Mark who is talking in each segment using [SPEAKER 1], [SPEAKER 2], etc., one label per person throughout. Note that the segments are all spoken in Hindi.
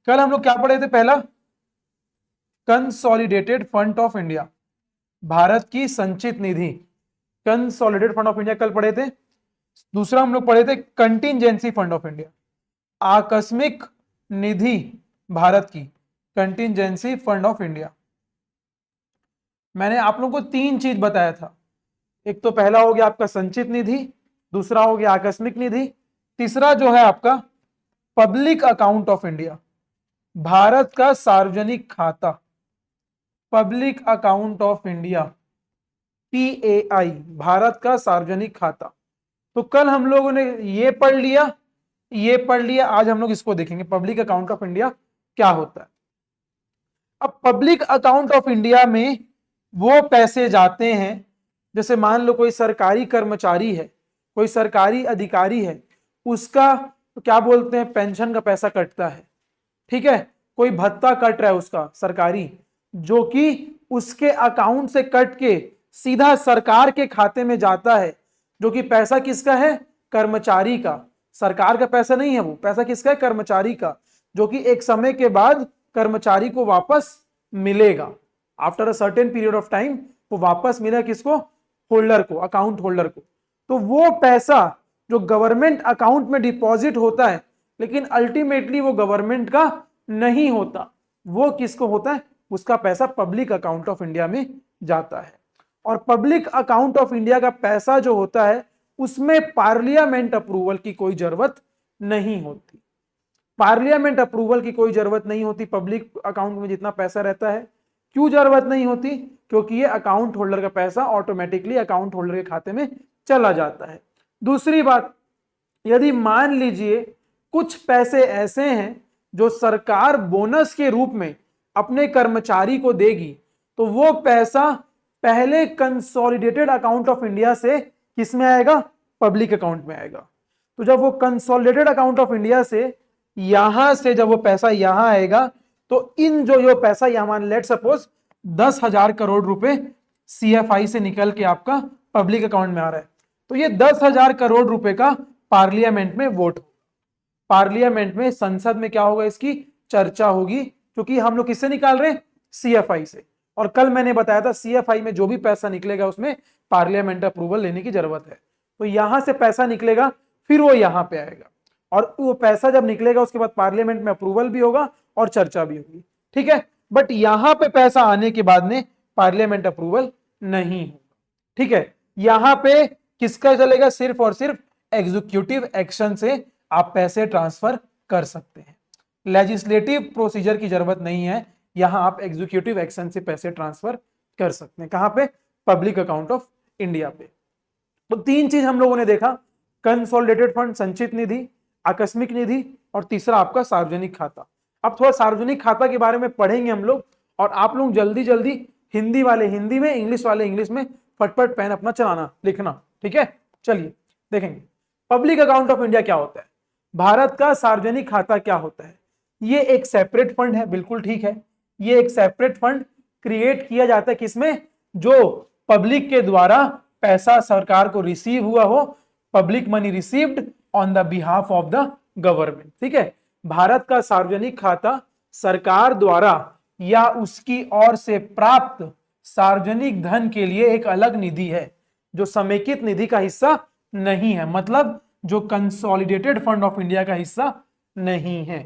[SPEAKER 1] कल हम लोग क्या पढ़े थे? पहला consolidated fund of India, Bharat की संचित निधि, कंसोलिडेटेड फंड ऑफ इंडिया कल पढ़े थे। दूसरा हम लोग पढ़े थे कंटिजेंसी फंड ऑफ इंडिया, आकस्मिक निधि भारत की, कंटिजेंसी फंड ऑफ इंडिया। मैंने आप लोगों को तीन चीज बताया था। एक तो पहला हो गया आपका संचित निधि, दूसरा हो गया आकस्मिक निधि, तीसरा जो है आपका public account of India, Bharat का सार्वजनिक खाता, public account of India, PAI, Bharat का सार्वजनिक खाता। तो कल हम लोगों ने ये पढ़ लिया, ये पढ़ लिया। आज हम लोग इसको देखेंगे, पब्लिक अकाउंट ऑफ इंडिया क्या होता है। अब पब्लिक अकाउंट ऑफ इंडिया में वो पैसे जाते हैं, जैसे मान लो कोई सरकारी कर्मचारी है, कोई सरकारी अधिकारी है, उसका क्या बोलते हैं, पेंशन का पैसा कटता है, ठीक है, कोई भत्ता कट रहा है उसका सरकारी, जो कि उसके अकाउंट से कट के सीधा सरकार के खाते में जाता है, जो कि पैसा किसका है, कर्मचारी का, सरकार का पैसा नहीं है, वो पैसा किसका है, कर्मचारी का, जो कि एक समय के बाद कर्मचारी को वापस मिलेगा। After a certain period of time वो वापस मिलेगा किसको, होल्डर को, अकाउंट होल्डर को। तो वो पैसा जो गवर्नमेंट अकाउंट में डिपॉजिट होता है, लेकिन अल्टीमेटली वो गवर्नमेंट का नहीं होता, वो किसको होता है, उसका पैसा पब्लिक अकाउंट ऑफ इंडिया में जाता है। और पब्लिक अकाउंट ऑफ इंडिया का पैसा जो होता है, उसमें पार्लियामेंट अप्रूवल की कोई जरूरत नहीं होती। पार्लियामेंट अप्रूवल की कोई जरूरत नहीं होती पब्लिक अकाउंट में जितना पैसा रहता है। क्यों जरूरत नहीं होती? क्योंकि ये अकाउंट होल्डर का पैसा ऑटोमेटिकली अकाउंट होल्डर के खाते में चला जाता है। दूसरी बात, यदि मान लीजिए कुछ पैसे ऐसे हैं जो सरकार बोनस के रूप में अपने कर्मचारी को देगी, तो वो पैसा पहले कंसोलिडेटेड अकाउंट ऑफ इंडिया से किस में आएगा, पब्लिक अकाउंट में आएगा। तो जब वो कंसोलिडेटेड अकाउंट ऑफ इंडिया से यहां से जब वो पैसा यहां आएगा, तो इन जो पैसा यहां मान लेट सपोज 10,000 करोड़ रुपए सीएफआई से निकल के आपका पब्लिक अकाउंट में आ रहा है, तो ये 10,000 करोड़ रुपए का पार्लियामेंट में वोट, पार्लियामेंट में, संसद में क्या होगा, इसकी चर्चा होगी, क्योंकि हम लोग किससे निकाल रहे हैं, सीएफआई से। और कल मैंने बताया था सीएफआई में जो भी पैसा निकलेगा उसमें पार्लियामेंट अप्रूवल लेने की जरूरत है। तो यहां से पैसा निकलेगा, फिर वो यहां पे आएगा, और वो पैसा जब निकलेगा उसके बाद पार्लियामेंट में अप्रूवल भी होगा और चर्चा भी होगी, ठीक है। बट यहां पे पैसा आने के बाद में पार्लियामेंट अप्रूवल नहीं होगा, ठीक है। यहां पे किसका चलेगा, सिर्फ और सिर्फ एग्जीक्यूटिव एक्शन से आप पैसे ट्रांसफर कर सकते हैं। लेजिस्लेटिव प्रोसीजर की जरूरत नहीं है, यहां आप एग्जीक्यूटिव एक्शन से पैसे ट्रांसफर कर सकते हैं। कहां पे, पब्लिक अकाउंट ऑफ इंडिया पे। तो तीन चीज हम लोगों ने देखा, कंसोलिडेटेड फंड, संचित निधि, आकस्मिक निधि, और तीसरा आपका सार्वजनिक खाता। अब थोड़ा सार्वजनिक खाता के बारे में पढ़ेंगे हम लोग, और आप लोग जल्दी जल्दी हिंदी वाले हिंदी में, इंग्लिश वाले इंग्लिश में फटफट पेन अपना चलाना, लिखना, ठीक है। चलिए देखेंगे पब्लिक अकाउंट ऑफ इंडिया क्या होता है, भारत का सार्वजनिक खाता क्या होता है। ये एक सेपरेट फंड है, बिल्कुल ठीक है। ये एक सेपरेट फंड क्रिएट किया जाता है, किसमें, जो पब्लिक के द्वारा पैसा सरकार को रिसीव हुआ हो, public money received on the behalf of the government, ठीक है। भारत का सार्वजनिक खाता सरकार द्वारा या उसकी ओर से प्राप्त सार्वजनिक धन के लिए एक अलग निधि है, जो समेकित निधि का हिस्सा नहीं है, मतलब जो कंसोलिडेटेड फंड ऑफ इंडिया का हिस्सा नहीं है,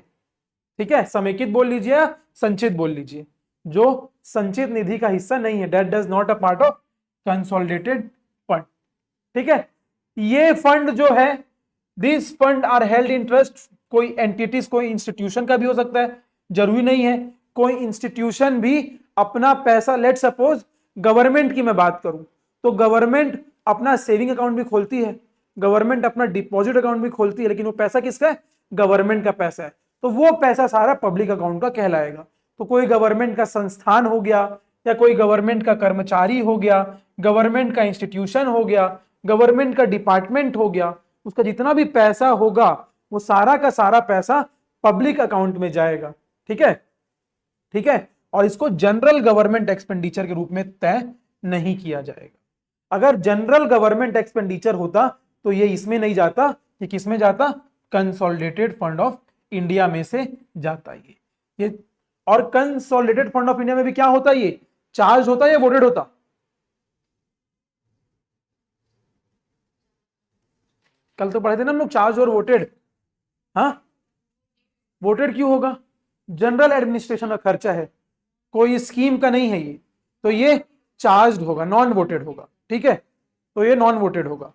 [SPEAKER 1] ठीक है। समेकित बोल लीजिए या संचित बोल लीजिए, जो संचित निधि का हिस्सा नहीं है, that does not a part of consolidated fund, ठीक है। ये फंड जो है, this fund are held in trust, कोई एंटिटीज, कोई इंस्टीट्यूशन का भी हो सकता है, जरूरी नहीं है। कोई इंस्टीट्यूशन भी अपना पैसा, लेट सपोज गवर्नमेंट की मैं बात करूं, तो गवर्नमेंट अपना सेविंग अकाउंट भी खोलती है, गवर्नमेंट अपना डिपॉजिट अकाउंट भी खोलती है, लेकिन वो पैसा किसका है, गवर्नमेंट का पैसा है, तो वो पैसा सारा पब्लिक अकाउंट का कहलाएगा। तो कोई गवर्नमेंट का संस्थान हो गया, या कोई गवर्नमेंट का कर्मचारी हो गया, गवर्नमेंट का इंस्टीट्यूशन हो गया, गवर्नमेंट का डिपार्टमेंट हो गया, उसका जितना भी पैसा होगा वो सारा का सारा पैसा पब्लिक अकाउंट में जाएगा, ठीक है, ठीक है। और इसको जनरल गवर्नमेंट एक्सपेंडिचर के रूप में तय नहीं किया जाएगा। अगर जनरल गवर्नमेंट एक्सपेंडिचर होता तो ये इसमें नहीं जाता, ये किसमें जाता, कंसोलिडेटेड फंड ऑफ इंडिया में से जाता। ये ये और कंसोलिडेटेड फंड ऑफ इंडिया में भी क्या होता है, ये चार्ज होता है या वोटेड होता? कल तो पढ़े थे ना हम लोग चार्ज और वोटेड। हाँ, वोटेड क्यों होगा? जनरल एडमिनिस्ट्रेशन का खर्चा है, कोई स्कीम का नहीं है ये, तो ये चार्ज होगा, नॉन वोटेड होगा। ठीक है, तो ये नॉन वोटेड होगा।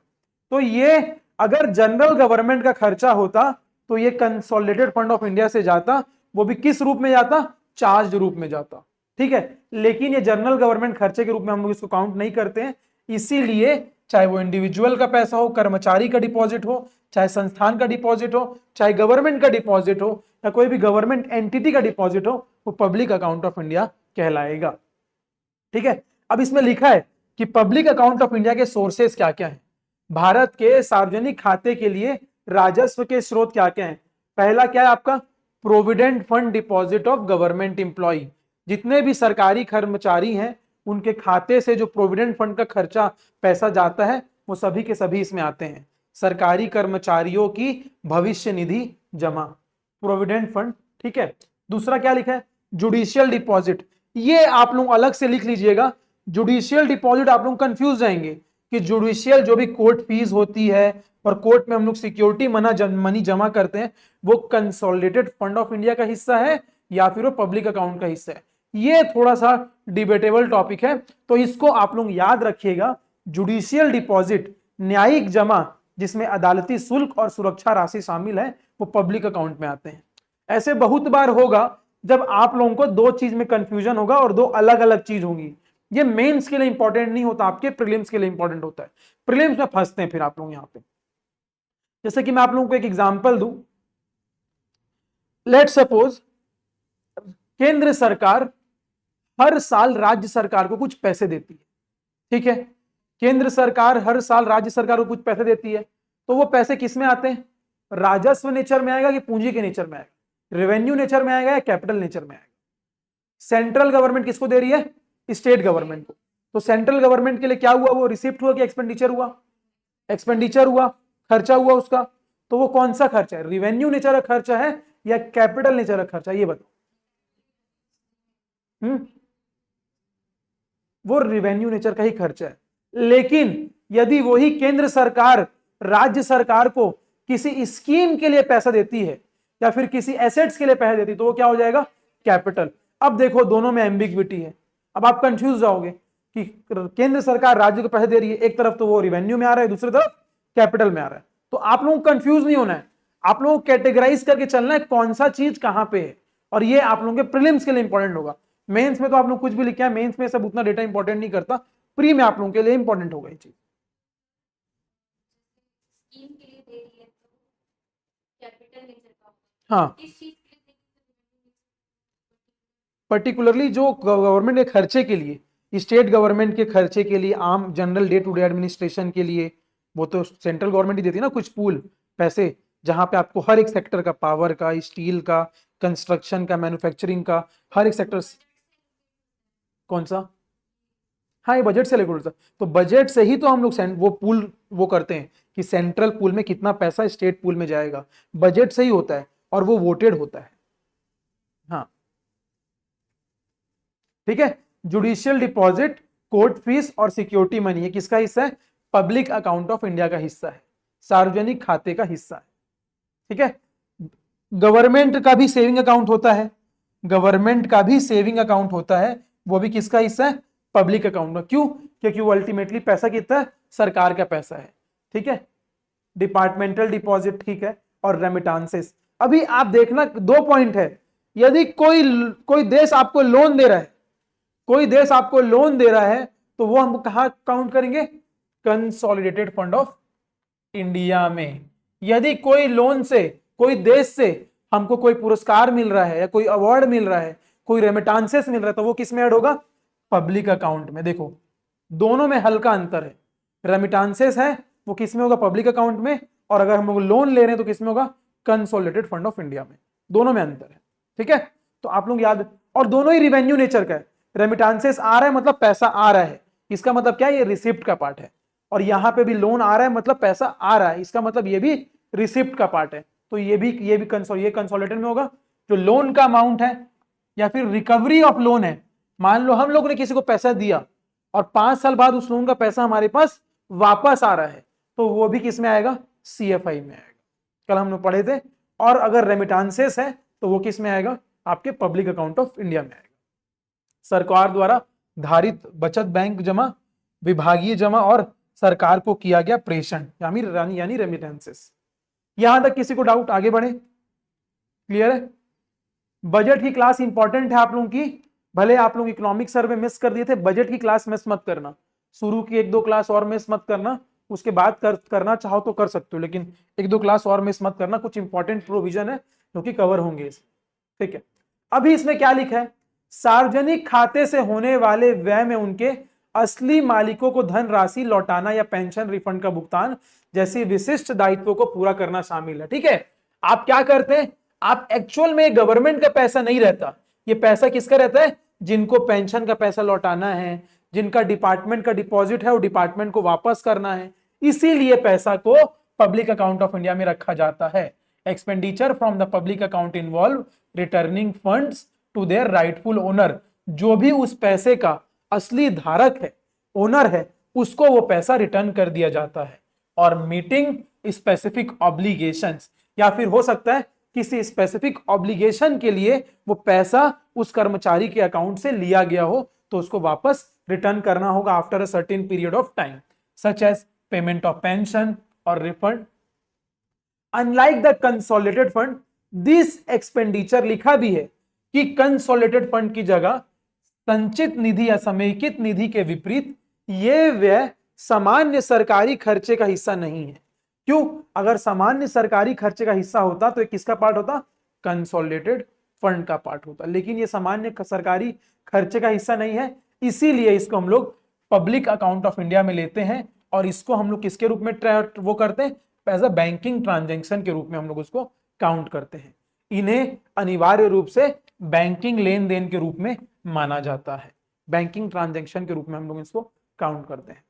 [SPEAKER 1] तो ये अगर जनरल गवर्नमेंट का खर्चा होता तो ये कंसोलिडेटेड फंड ऑफ इंडिया से जाता, वो भी किस रूप में जाता? चार्ज रूप में जाता। ठीक है, लेकिन ये जनरल गवर्नमेंट खर्चे के रूप में हम लोग इसको काउंट नहीं करते हैं, इसीलिए चाहे वो इंडिविजुअल का पैसा हो, कर्मचारी का डिपॉजिट हो, चाहे संस्थान का डिपॉजिट हो, चाहे गवर्नमेंट का डिपॉजिट हो, या कोई भी गवर्नमेंट एंटिटी का डिपॉजिट हो, वो पब्लिक अकाउंट ऑफ इंडिया कहलाएगा। ठीक है, अब इसमें लिखा है कि पब्लिक अकाउंट ऑफ इंडिया के सोर्सेस क्या क्या है। भारत के सार्वजनिक खाते के लिए राजस्व के स्रोत क्या क्या है? पहला क्या है आपका? Provident fund deposit of government employ. जितने भी सरकारी कर्मचारी हैं उनके खाते से जो प्रोविडेंट फंड का खर्चा पैसा जाता है वो सभी के सभी इसमें आते हैं। सरकारी कर्मचारियों की भविष्य निधि जमा, प्रोविडेंट फंड। ठीक है, दूसरा क्या लिखा है? Judicial deposit. ये आप लोग अलग से लिख लीजिएगा, जुडिशियल डिपॉजिट आप लोग कंफ्यूज जाएंगे कि जुडिशियल जो भी कोर्ट फीस होती है और कोर्ट में हम लोग सिक्योरिटी मनी जमा करते हैं, वो कंसोलिडेटेड फंड ऑफ इंडिया का हिस्सा है या फिर वो पब्लिक अकाउंट का हिस्सा है। ये थोड़ा सा डिबेटेबल टॉपिक है, तो इसको आप लोग याद रखिएगा। जुडिशियल डिपॉजिट, न्यायिक जमा, जिसमें अदालती शुल्क और सुरक्षा राशि शामिल है, वो पब्लिक अकाउंट में आते हैं। ऐसे बहुत बार होगा जब आप लोगों को दो चीज में कंफ्यूजन होगा और दो अलग अलग चीज होंगी। ये मेंस के लिए इंपॉर्टेंट नहीं होता, आपके प्रीलिम्स के लिए इंपॉर्टेंट होता है। प्रीलिम्स में फंसते हैं फिर आप लोग यहां पे। जैसे कि मैं आप लोगों को एक एग्जांपल दूं, लेट सपोज केंद्र सरकार हर साल राज्य सरकार को कुछ पैसे देती है। ठीक है, केंद्र सरकार हर साल राज्य सरकार को कुछ पैसे देती है, तो वो पैसे किस में आते हैं? राजस्व नेचर में आएगा कि पूंजी के नेचर में आएगा? रेवेन्यू नेचर में आएगा या कैपिटल नेचर में आएगा? सेंट्रल गवर्नमेंट किसको दे रही है? स्टेट गवर्नमेंट को। तो सेंट्रल गवर्नमेंट के लिए क्या हुआ? वो रिसिप्ट हुआ कि एक्सपेंडिचर हुआ? एक्सपेंडिचर हुआ, खर्चा हुआ उसका। तो वो कौन सा खर्चा है? रिवेन्यू नेचर का खर्चा है या कैपिटल नेचर का खर्चा? ये बताओ। वो रिवेन्यू नेचर का ही खर्चा है। लेकिन यदि वही केंद्र सरकार राज्य सरकार को किसी स्कीम के लिए पैसा देती है या फिर किसी एसेट्स के लिए पैसा देती है, तो वो क्या हो जाएगा? कैपिटल। अब देखो दोनों में एम्बिग्विटी है। अब आप कंफ्यूज जाओगे कि केंद्र सरकार राज्य को पैसे दे रही है, एक तरफ तो वो रिवेन्यू में आ रहा है, दूसरी तरफ कैपिटल में आ रहा है। तो आप लोगों को कंफ्यूज नहीं होना है, आप लोगों को कैटेगराइज करके चलना है कौन सा चीज कहां पे है। और ये आप लोगों के प्रीलिम्स के लिए इंपॉर्टेंट होगा। मेंस में तो आप लोग कुछ भी लिखे हैं, मेंस में सब उतना डेटा इंपॉर्टेंट नहीं करता, प्री में आप लोगों के लिए इंपॉर्टेंट होगा ये चीज। हाँ, पर्टिकुलरली जो गवर्नमेंट के खर्चे के लिए, स्टेट गवर्नमेंट के खर्चे के लिए, आम general day to day administration के लिए, वो तो सेंट्रल गवर्नमेंट ही देती है ना कुछ पूल पैसे, जहां पे आपको हर एक सेक्टर का, पावर का, स्टील का, कंस्ट्रक्शन का, मैन्युफैक्चरिंग का, हर एक सेक्टर। कौन सा? हाँ, ये बजट से लेकर तो बजट से ही तो हम लोग वो पूल वो करते हैं कि सेंट्रल पूल में कितना पैसा स्टेट पूल में जाएगा, बजट से ही होता है और वो वोटेड होता है। हाँ, ठीक है। जुडिशियल डिपॉजिट, कोर्ट फीस और सिक्योरिटी मनी, ये किसका हिस्सा है? पब्लिक अकाउंट ऑफ इंडिया का हिस्सा है, सार्वजनिक खाते का हिस्सा है। ठीक है, गवर्नमेंट का भी सेविंग अकाउंट होता है, गवर्नमेंट का भी सेविंग अकाउंट होता है, वो भी किसका हिस्सा है? पब्लिक अकाउंट का। क्यों? क्योंकि वो अल्टीमेटली पैसा कितना है? सरकार का पैसा है। ठीक है, डिपार्टमेंटल डिपॉजिट, ठीक है, और रेमिटांसेस। अभी आप देखना दो पॉइंट है, यदि कोई देश आपको लोन दे रहा है, कोई देश आपको लोन दे रहा है, तो वो हम कहां काउंट करेंगे? कंसोलिडेटेड फंड ऑफ इंडिया में। यदि कोई लोन से, कोई देश से हमको कोई पुरस्कार मिल रहा है या कोई अवार्ड मिल रहा है, कोई रेमिटांसेस मिल रहा है, तो वो किस में ऐड होगा? पब्लिक अकाउंट में। देखो दोनों में हल्का अंतर है, रेमिटांसेस है वो किस में होगा? पब्लिक अकाउंट में, और अगर हम लोग लोन ले रहे हैं तो किस में होगा? कंसोलिडेटेड फंड ऑफ इंडिया में। दोनों में अंतर है। ठीक है, तो आप लोग याद, और दोनों ही रिवेन्यू नेचर का है। रेमिटांसेस आ रहा है मतलब पैसा आ रहा है, इसका मतलब क्या है? ये रिसिप्ट का पार्ट है। और यहां पे भी लोन आ रहा है मतलब पैसा आ रहा है, इसका मतलब ये भी रिसिप्ट का पार्ट है। तो ये कंसोलिडेटेड में होगा। जो लोन का अमाउंट है या फिर रिकवरी ऑफ लोन है, मान लो हम लोग ने किसी को पैसा दिया और 5 साल बाद उस लोन का पैसा हमारे पास वापस आ रहा है, तो वो भी किस में आएगा, सीएफआई में आएगा, कल हम लोग पढ़े थे। और अगर रेमिटांसेस है तो वो किस में आएगा, आपके पब्लिक अकाउंट ऑफ इंडिया में आएगा। सरकार द्वारा धारित बचत बैंक जमा, विभागीय जमा और सरकार को किया गया प्रेषण यानी रेमिटेंसेस। यहां तक किसी को डाउट, आगे बढ़े, क्लियर है। बजट की क्लास इंपॉर्टेंट है आप लोगों की, भले आप लोग इकोनॉमिक सर्वे मिस कर दिए थे, बजट की क्लास मिस मत करना, शुरू की 1-2 क्लास और मिस मत करना, उसके बाद करना चाहो तो कर सकते हो, लेकिन 1-2 क्लास और मिस मत करना, कुछ इंपॉर्टेंट प्रोविजन है जो कि कवर होंगे इसमें, ठीक है। अभी इसमें क्या लिखा है, सार्वजनिक खाते से होने वाले व्यय में उनके असली मालिकों को धन राशि लौटाना या पेंशन रिफंड का भुगतान जैसी विशिष्ट दायित्वों को पूरा करना शामिल है, ठीक है। आप क्या करते हैं, आप एक्चुअल में गवर्नमेंट का पैसा नहीं रहता, ये पैसा किसका रहता है, जिनको पेंशन का पैसा लौटाना है, जिनका डिपार्टमेंट का डिपॉजिट है वो डिपार्टमेंट को वापस करना है, इसीलिए पैसा को पब्लिक अकाउंट ऑफ इंडिया में रखा जाता है। Expenditure from the public account involve returning funds to their rightful owner, जो भी उस पैसे का असली धारक है, ओनर है, उसको वो पैसा रिटर्न कर दिया जाता है। और मीटिंग स्पेसिफिक ऑब्लिगेशंस, या फिर हो सकता है किसी स्पेसिफिक ऑब्लिगेशन के लिए वो पैसा उस कर्मचारी के अकाउंट से लिया गया हो, तो उसको वापस रिटर्न करना होगा after a certain period of time, such as payment of pension और refund. Unlike the consolidated fund, this expenditure, लिखा भी है कि कंसोलिडेटेड फंड की जगह संचित निधि या समेकित निधि के विपरीत ये व्यय सामान्य सरकारी खर्चे का हिस्सा नहीं है। क्यों, अगर सामान्य सरकारी खर्चे का हिस्सा होता तो ये किसका पार्ट होता, कंसोलिडेटेड फंड का पार्ट होता, लेकिन ये सामान्य सरकारी खर्चे का हिस्सा नहीं है, इसीलिए इसको हम लोग पब्लिक अकाउंट ऑफ इंडिया में लेते हैं और इसको हम लोग किसके रूप में वो करते हैं, एज अ बैंकिंग ट्रांजेक्शन के रूप में हम लोग उसको काउंट करते हैं। इन्हें अनिवार्य रूप से बैंकिंग लेन देन के रूप में माना जाता है, बैंकिंग ट्रांजैक्शन के रूप में हम लोग इसको काउंट करते हैं,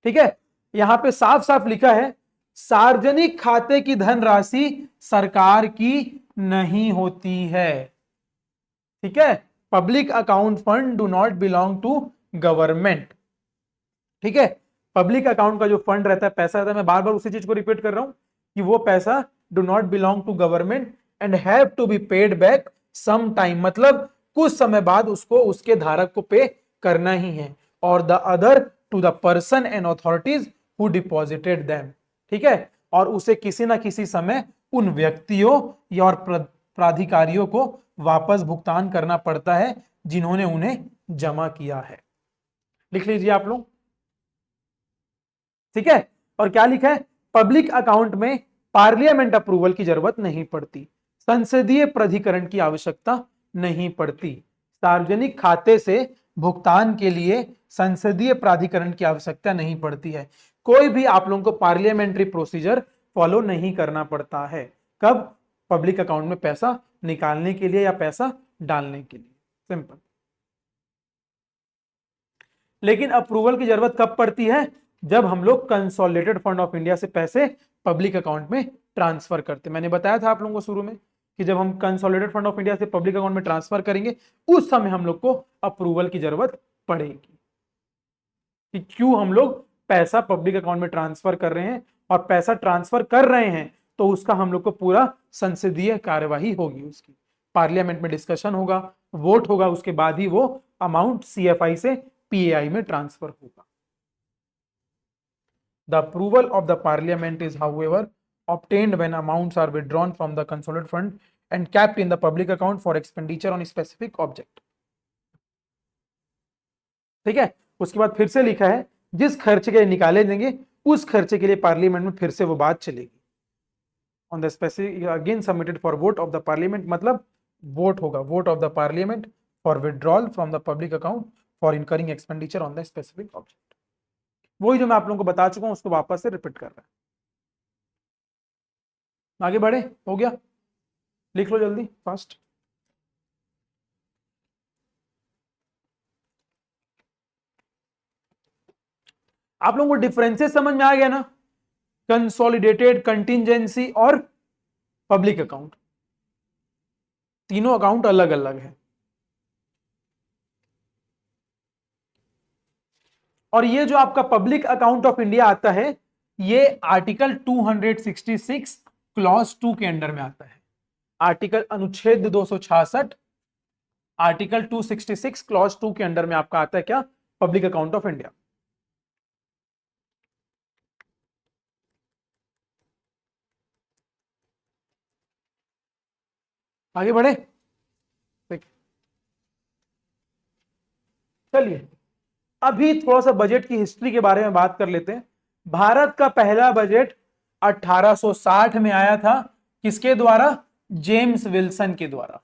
[SPEAKER 1] ठीक है। यहां पे साफ साफ लिखा है, सार्वजनिक खाते की धनराशि सरकार की नहीं होती है, ठीक है। Public account fund do not belong to government, ठीक है। पब्लिक अकाउंट का जो फंड रहता है, पैसा रहता है, मैं बार बार उसी चीज को रिपीट कर रहा हूं कि वो पैसा do not belong to government and have to be paid back some time, मतलब कुछ समय बाद उसको उसके धारक को पे करना ही है, और the other to the person and authorities who deposited them, ठीक है। और उसे किसी ना किसी समय उन व्यक्तियों या और प्राधिकारियों को वापस भुगतान करना पड़ता है जिन्होंने उन्हें जमा किया है, लिख लीजिए आप लोग, ठीक है। और क्या लिखा है, पब्लिक अकाउंट में पार्लियामेंट अप्रूवल की जरूरत नहीं पड़ती, संसदीय प्राधिकरण की आवश्यकता नहीं पड़ती, सार्वजनिक खाते से भुगतान के लिए संसदीय प्राधिकरण की आवश्यकता नहीं पड़ती है, कोई भी आप लोगों को पार्लियामेंट्री प्रोसीजर फॉलो नहीं करना पड़ता है, कब, पब्लिक अकाउंट में पैसा निकालने के लिए या पैसा डालने के लिए, सिंपल। लेकिन अप्रूवल की जरूरत कब पड़ती है, जब हम लोग कंसोलिडेटेड फंड ऑफ इंडिया से पैसे पब्लिक अकाउंट में ट्रांसफर करते, मैंने बताया था आप लोगों को शुरू में कि जब हम कंसोलिडेटेड फंड ऑफ इंडिया से पब्लिक अकाउंट में ट्रांसफर करेंगे उस समय हम लोग को अप्रूवल की जरूरत पड़ेगी कि क्यों हम लोग पैसा पब्लिक अकाउंट में ट्रांसफर कर रहे हैं, और पैसा ट्रांसफर कर रहे हैं तो उसका हम लोग को पूरा संसदीय कार्यवाही होगी, उसकी पार्लियामेंट में डिस्कशन होगा, वोट होगा, उसके बाद ही वो अमाउंट सीएफआई से पीएआई में ट्रांसफर होगा। The approval of the parliament is, however, obtained when amounts are withdrawn from the consolidated fund and kept in the public account for expenditure on a specific object. ठीक है, उसके बाद फिर से लिखा है, जिस खर्चे के लिए निकाले देंगे उस खर्चे के लिए पार्लियामेंट में फिर से वो बात चलेगी, on the specific again submitted for vote of the parliament, मतलब वोट होगा, vote of the parliament for withdrawal from the public account for incurring expenditure on the specific object. वही जो मैं आप लोगों को बता चुका हूं उसको वापस से रिपीट कर रहा है। आगे बढ़े, हो गया, लिख लो जल्दी फास्ट। आप लोगों को डिफरेंसेस समझ में आ गया ना, कंसोलिडेटेड, कंटिंजेंसी और पब्लिक अकाउंट। तीनों अकाउंट अलग अलग है। और ये जो आपका पब्लिक अकाउंट ऑफ इंडिया आता है, ये आर्टिकल 266 क्लॉज 2 के अंडर में आता है। आर्टिकल अनुच्छेद 266, आर्टिकल 266 क्लॉज 2 के अंडर में आपका आता है क्या, पब्लिक अकाउंट ऑफ इंडिया। आगे बढ़े, चलिए अभी थोड़ा सा बजट की हिस्ट्री के बारे में बात कर लेते हैं। भारत का पहला बजट 1860 में आया था, किसके द्वारा, जेम्स विल्सन के द्वारा।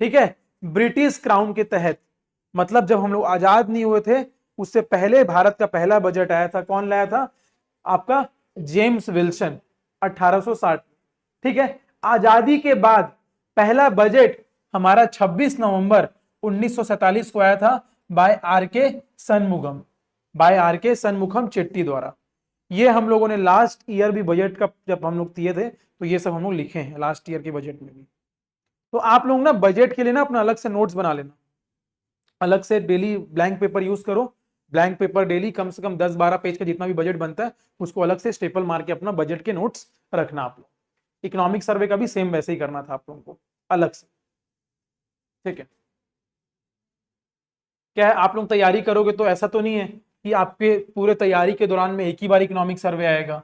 [SPEAKER 1] ठीक है, ब्रिटिश क्राउन के तहत, मतलब जब हम लोग आजाद नहीं हुए थे उससे पहले भारत का पहला बजट आया था। कौन लाया था, आपका जेम्स विल्सन, 1860। ठीक है, आजादी के बाद पहला बजट हमारा 26 नवंबर 1947 को आया था, बाय आर के सनमुगम, बाय आर के सनमुखम चेट्टी द्वारा। ये हम लोगों ने लास्ट ईयर भी बजट का जब हम लोग दिए थे तो ये सब हम लोग लिखे हैं लास्ट ईयर के बजट में भी। तो आप लोग ना बजट के लिए ना अपना अलग से नोट्स बना लेना, अलग से डेली ब्लैंक पेपर यूज करो। ब्लैंक पेपर डेली कम से कम 10-12 पेज का जितना भी बजट बनता है उसको अलग से स्टेपल मार के अपना बजट के नोट्स रखना आप लोग। इकोनॉमिक सर्वे का भी सेम वैसे ही करना था आप लोगों को अलग से। ठीक है, क्या है, आप लोग तैयारी करोगे तो ऐसा तो नहीं है कि आपके पूरे तैयारी के दौरान में एक ही बार इकोनॉमिक सर्वे आएगा,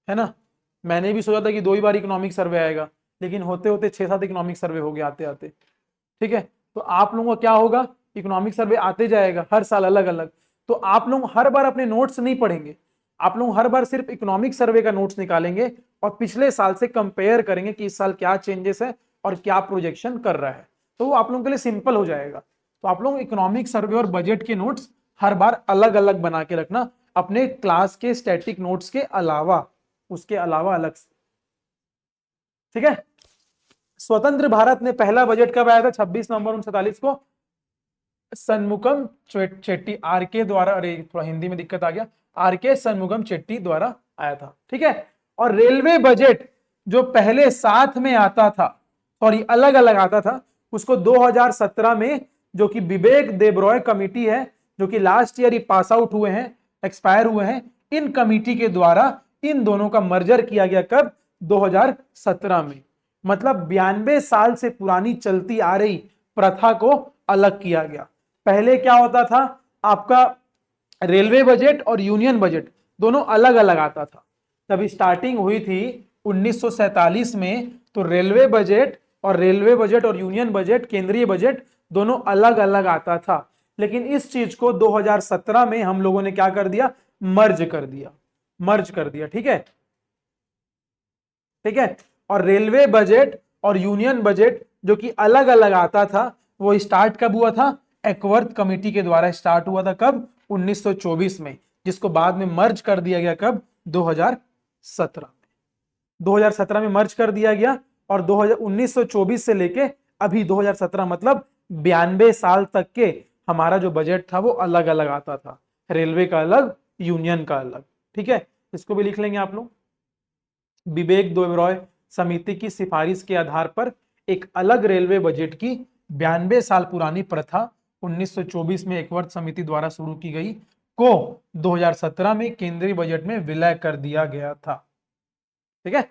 [SPEAKER 1] है ना। मैंने भी सोचा था कि 2 ही बार इकोनॉमिक सर्वे आएगा, लेकिन होते होते 6-7 इकोनॉमिक सर्वे हो गया आते आते। ठीक है, तो आप लोगों का क्या होगा, इकोनॉमिक सर्वे आते जाएगा हर साल अलग अलग। तो आप लोग हर बार अपने नोट्स नहीं पढ़ेंगे, आप लोग हर बार सिर्फ इकोनॉमिक सर्वे का नोट्स निकालेंगे और पिछले साल से कंपेयर करेंगे कि इस साल क्या चेंजेस है और क्या प्रोजेक्शन कर रहा है। तो वो आप लोगों के लिए सिंपल हो जाएगा। तो आप लोग इकोनॉमिक सर्वे और बजट के नोट्स हर बार अलग अलग बना के रखना, अपने क्लास के स्टैटिक नोट्स के अलावा, उसके अलावा अलग से। ठीक है, स्वतंत्र भारत ने पहला बजट कब आया था, 26 नवंबर 1947 को, सनमुखम चेट्टी आर के द्वारा, अरे थोड़ा हिंदी में दिक्कत आ गया, आर के सनमुखम चेट्टी द्वारा आया था। ठीक है, और रेलवे बजट जो पहले साथ में आता था, सॉरी अलग अलग आता था, उसको 2017 में, जो कि विवेक देबरॉय कमिटी है, जो कि लास्ट ईयर ही पास आउट हुए हैं, एक्सपायर हुए हैं, इन कमिटी के द्वारा इन दोनों का मर्जर किया गया। कब, 2017 में। मतलब 92 साल से पुरानी चलती आ रही प्रथा को अलग किया गया। पहले क्या होता था, आपका रेलवे बजट और यूनियन बजट दोनों अलग अलग आता था। तब स्टार्टिंग हुई थी 1947 में, तो रेलवे बजट और यूनियन बजट, केंद्रीय बजट दोनों अलग अलग आता था। लेकिन इस चीज को 2017 में हम लोगों ने क्या कर दिया, मर्ज कर दिया, मर्ज कर दिया। ठीक है, ठीक है, और रेलवे बजट और यूनियन बजट जो कि अलग अलग आता था, वो स्टार्ट कब हुआ था, एकवर्थ कमेटी के द्वारा स्टार्ट हुआ था। कब, 1924 में, जिसको बाद में मर्ज कर दिया गया। कब, 2017 में, 2017 में मर्ज कर दिया गया। और 1924 से लेके अभी 2017, मतलब 92 साल तक के हमारा जो बजट था वो अलग अलग आता था, रेलवे का अलग, यूनियन का अलग। ठीक है, इसको भी लिख लेंगे आप लोग। विवेक देबरॉय समिति की सिफारिश के आधार पर एक अलग रेलवे बजट की 92 साल पुरानी प्रथा 1924 में एकवर्थ समिति द्वारा शुरू की गई, को 2017 में केंद्रीय बजट में विलय कर दिया गया था। ठीक है,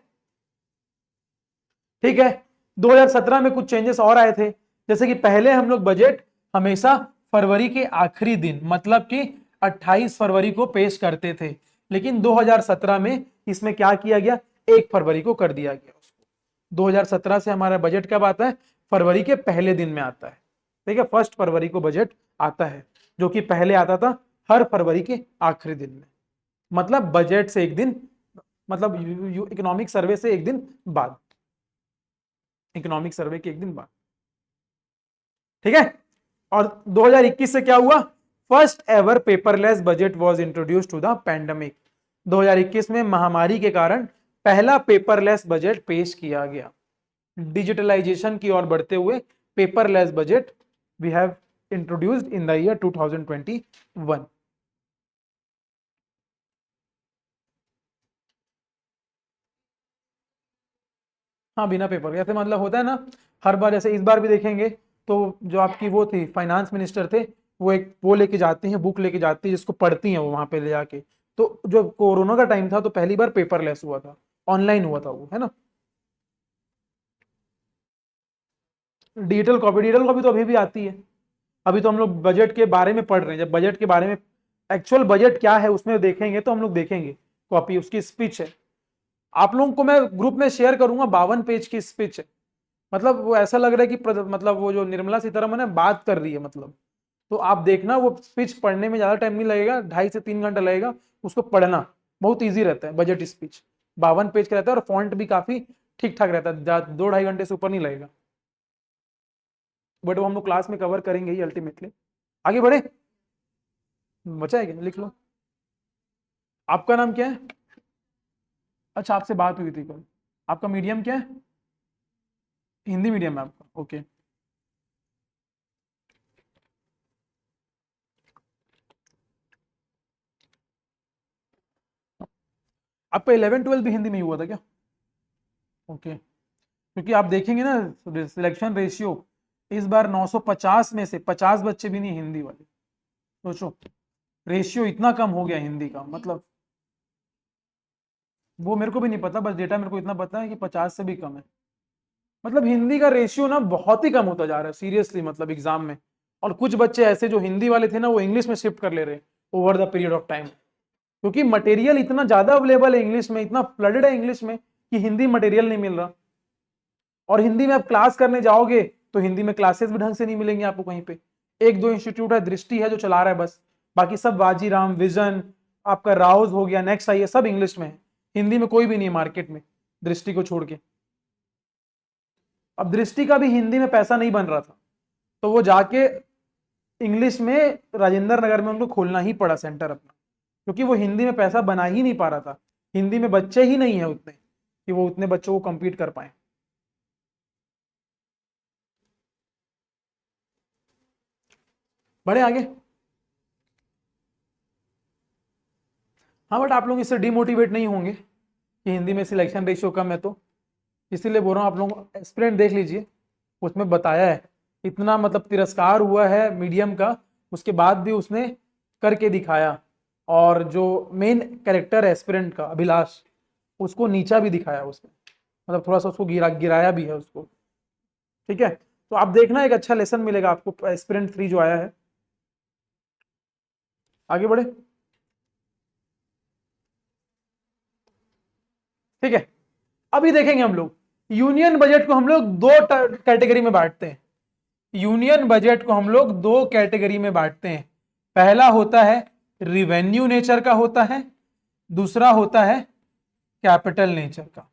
[SPEAKER 1] ठीक है, 2017 में कुछ चेंजेस और आए थे, जैसे कि पहले हम लोग बजट हमेशा फरवरी के आखिरी दिन, मतलब कि 28 फरवरी को पेश करते थे। लेकिन 2017 में इसमें क्या किया गया, 1 फरवरी को कर दिया गया उसको। 2017 से हमारा बजट कब आता है, फरवरी के पहले दिन में आता है। ठीक है, 1 फरवरी को बजट आता है, जो कि पहले आता था हर फरवरी के आखिरी दिन में। मतलब बजट से एक दिन, मतलब इकोनॉमिक सर्वे से एक दिन बाद, इकोनॉमिक सर्वे के एक दिन बाद। ठीक है, और 2021 से क्या हुआ, first ever paperless budget was introduced to the pandemic. 2021 में महामारी के कारण पहला पेपरलेस बजट पेश किया गया। डिजिटलाइजेशन की ओर बढ़ते हुए paperless budget we have introduced in the year 2021। हाँ, बिना पेपर, जैसे मतलब होता है ना हर बार जैसे इस बार भी देखेंगे तो जो आपकी वो थी फाइनेंस मिनिस्टर थे, वो एक वो लेके जाती हैं, बुक लेके जाती है जिसको पढ़ती हैं वो वहां पे ले जाके। तो जो कोरोना का टाइम था तो पहली बार पेपरलेस हुआ था, ऑनलाइन हुआ था वो, है ना। डिजिटल कॉपी तो अभी भी आती है। अभी तो हम लोग बजट के बारे में पढ़ रहे हैं, जब बजट के बारे में एक्चुअल बजट क्या है उसमें देखेंगे तो हम लोग देखेंगे कॉपी, उसकी स्पीच है। आप लोगों को मैं ग्रुप में शेयर करूंगा, 52 पेज की स्पीच है। मतलब वो ऐसा लग रहा है कि मतलब वो जो निर्मला सीतारमन है बात कर रही है मतलब। तो आप देखना वो स्पीच पढ़ने में ज्यादा टाइम नहीं लगेगा, 2.5 से 3 घंटा लगेगा उसको पढ़ना। बहुत ईजी रहता है बजट स्पीच, 52 पेज का रहता है और फॉन्ट भी काफी ठीक ठाक रहता है, 2-2.5 घंटे से ऊपर नहीं लगेगा। बट वो हम लोग क्लास में कवर करेंगे ही अल्टीमेटली। आगे बढ़े, बचा है क्या, लिख लो। आपका नाम क्या है? अच्छा, आपसे बात हुई थी कल। आपका मीडियम क्या है? हिंदी मीडियम है आपका, ओके। आपका 11-12 भी हिंदी में ही हुआ था क्या? ओके। क्योंकि आप देखेंगे ना सिलेक्शन रेशियो, इस बार 950 में से 50 बच्चे भी नहीं हिंदी वाले। सोचो, रेशियो इतना कम हो गया हिंदी का, मतलब वो मेरे को भी नहीं पता, बस डेटा मेरे को इतना पता है कि 50 से भी कम है। मतलब हिंदी का रेशियो ना बहुत ही कम होता जा रहा है सीरियसली, मतलब एग्जाम में। और कुछ बच्चे ऐसे जो हिंदी वाले थे ना वो इंग्लिश में शिफ्ट कर ले रहे हैं over the period of time. क्योंकि मटेरियल इतना ज्यादा अवेलेबल है इंग्लिश में, इतना फ्लडेड है इंग्लिश में कि हिंदी मटेरियल नहीं मिल रहा। और हिंदी में आप क्लास करने जाओगे तो हिंदी में क्लासेस भी ढंग से नहीं मिलेंगे आपको कहीं पे। एक दो इंस्टीट्यूट है, दृष्टि है जो चला रहा है बस, बाकी सब वाजीराम, विजन, आपका राउज हो गया, नेक्स्ट आई है, सब इंग्लिश में है। हिंदी में कोई भी नहीं है मार्केट में, दृष्टि को छोड़ के। अब दृष्टि का भी हिंदी में पैसा नहीं बन रहा था, तो वो जाके इंग्लिश में राजेंद्र नगर में उनको खोलना ही पड़ा सेंटर अपना, क्योंकि वो हिंदी में पैसा बना ही नहीं पा रहा था। हिंदी में बच्चे ही नहीं है उतने कि वो उतने बच्चों को compete कर पाए। बढ़े आगे। हाँ, बट आप लोग इससे डिमोटिवेट नहीं होंगे कि हिंदी में सिलेक्शन रेशियो कम है, तो इसीलिए बोल रहा हूँ आप लोग एस्पिरेंट देख लीजिए, उसमें बताया है। इतना मतलब तिरस्कार हुआ है मीडियम का, उसके बाद भी उसने करके दिखाया। और जो मेन कैरेक्टर है एस्पिरेंट का अभिलाष, उसको नीचा भी दिखाया उसने, मतलब थोड़ा सा उसको गिराया भी है उसको। ठीक है, तो आप देखना एक अच्छा लेसन मिलेगा आपको एस्पिरेंट 3 जो आया है। आगे बढ़े। ठीक है, अभी देखेंगे हम लोग यूनियन बजट को हम लोग दो कैटेगरी में बांटते हैं। यूनियन बजट को हम लोग दो कैटेगरी में बांटते हैं। पहला होता है रिवेन्यू नेचर का होता है, दूसरा होता है कैपिटल नेचर का।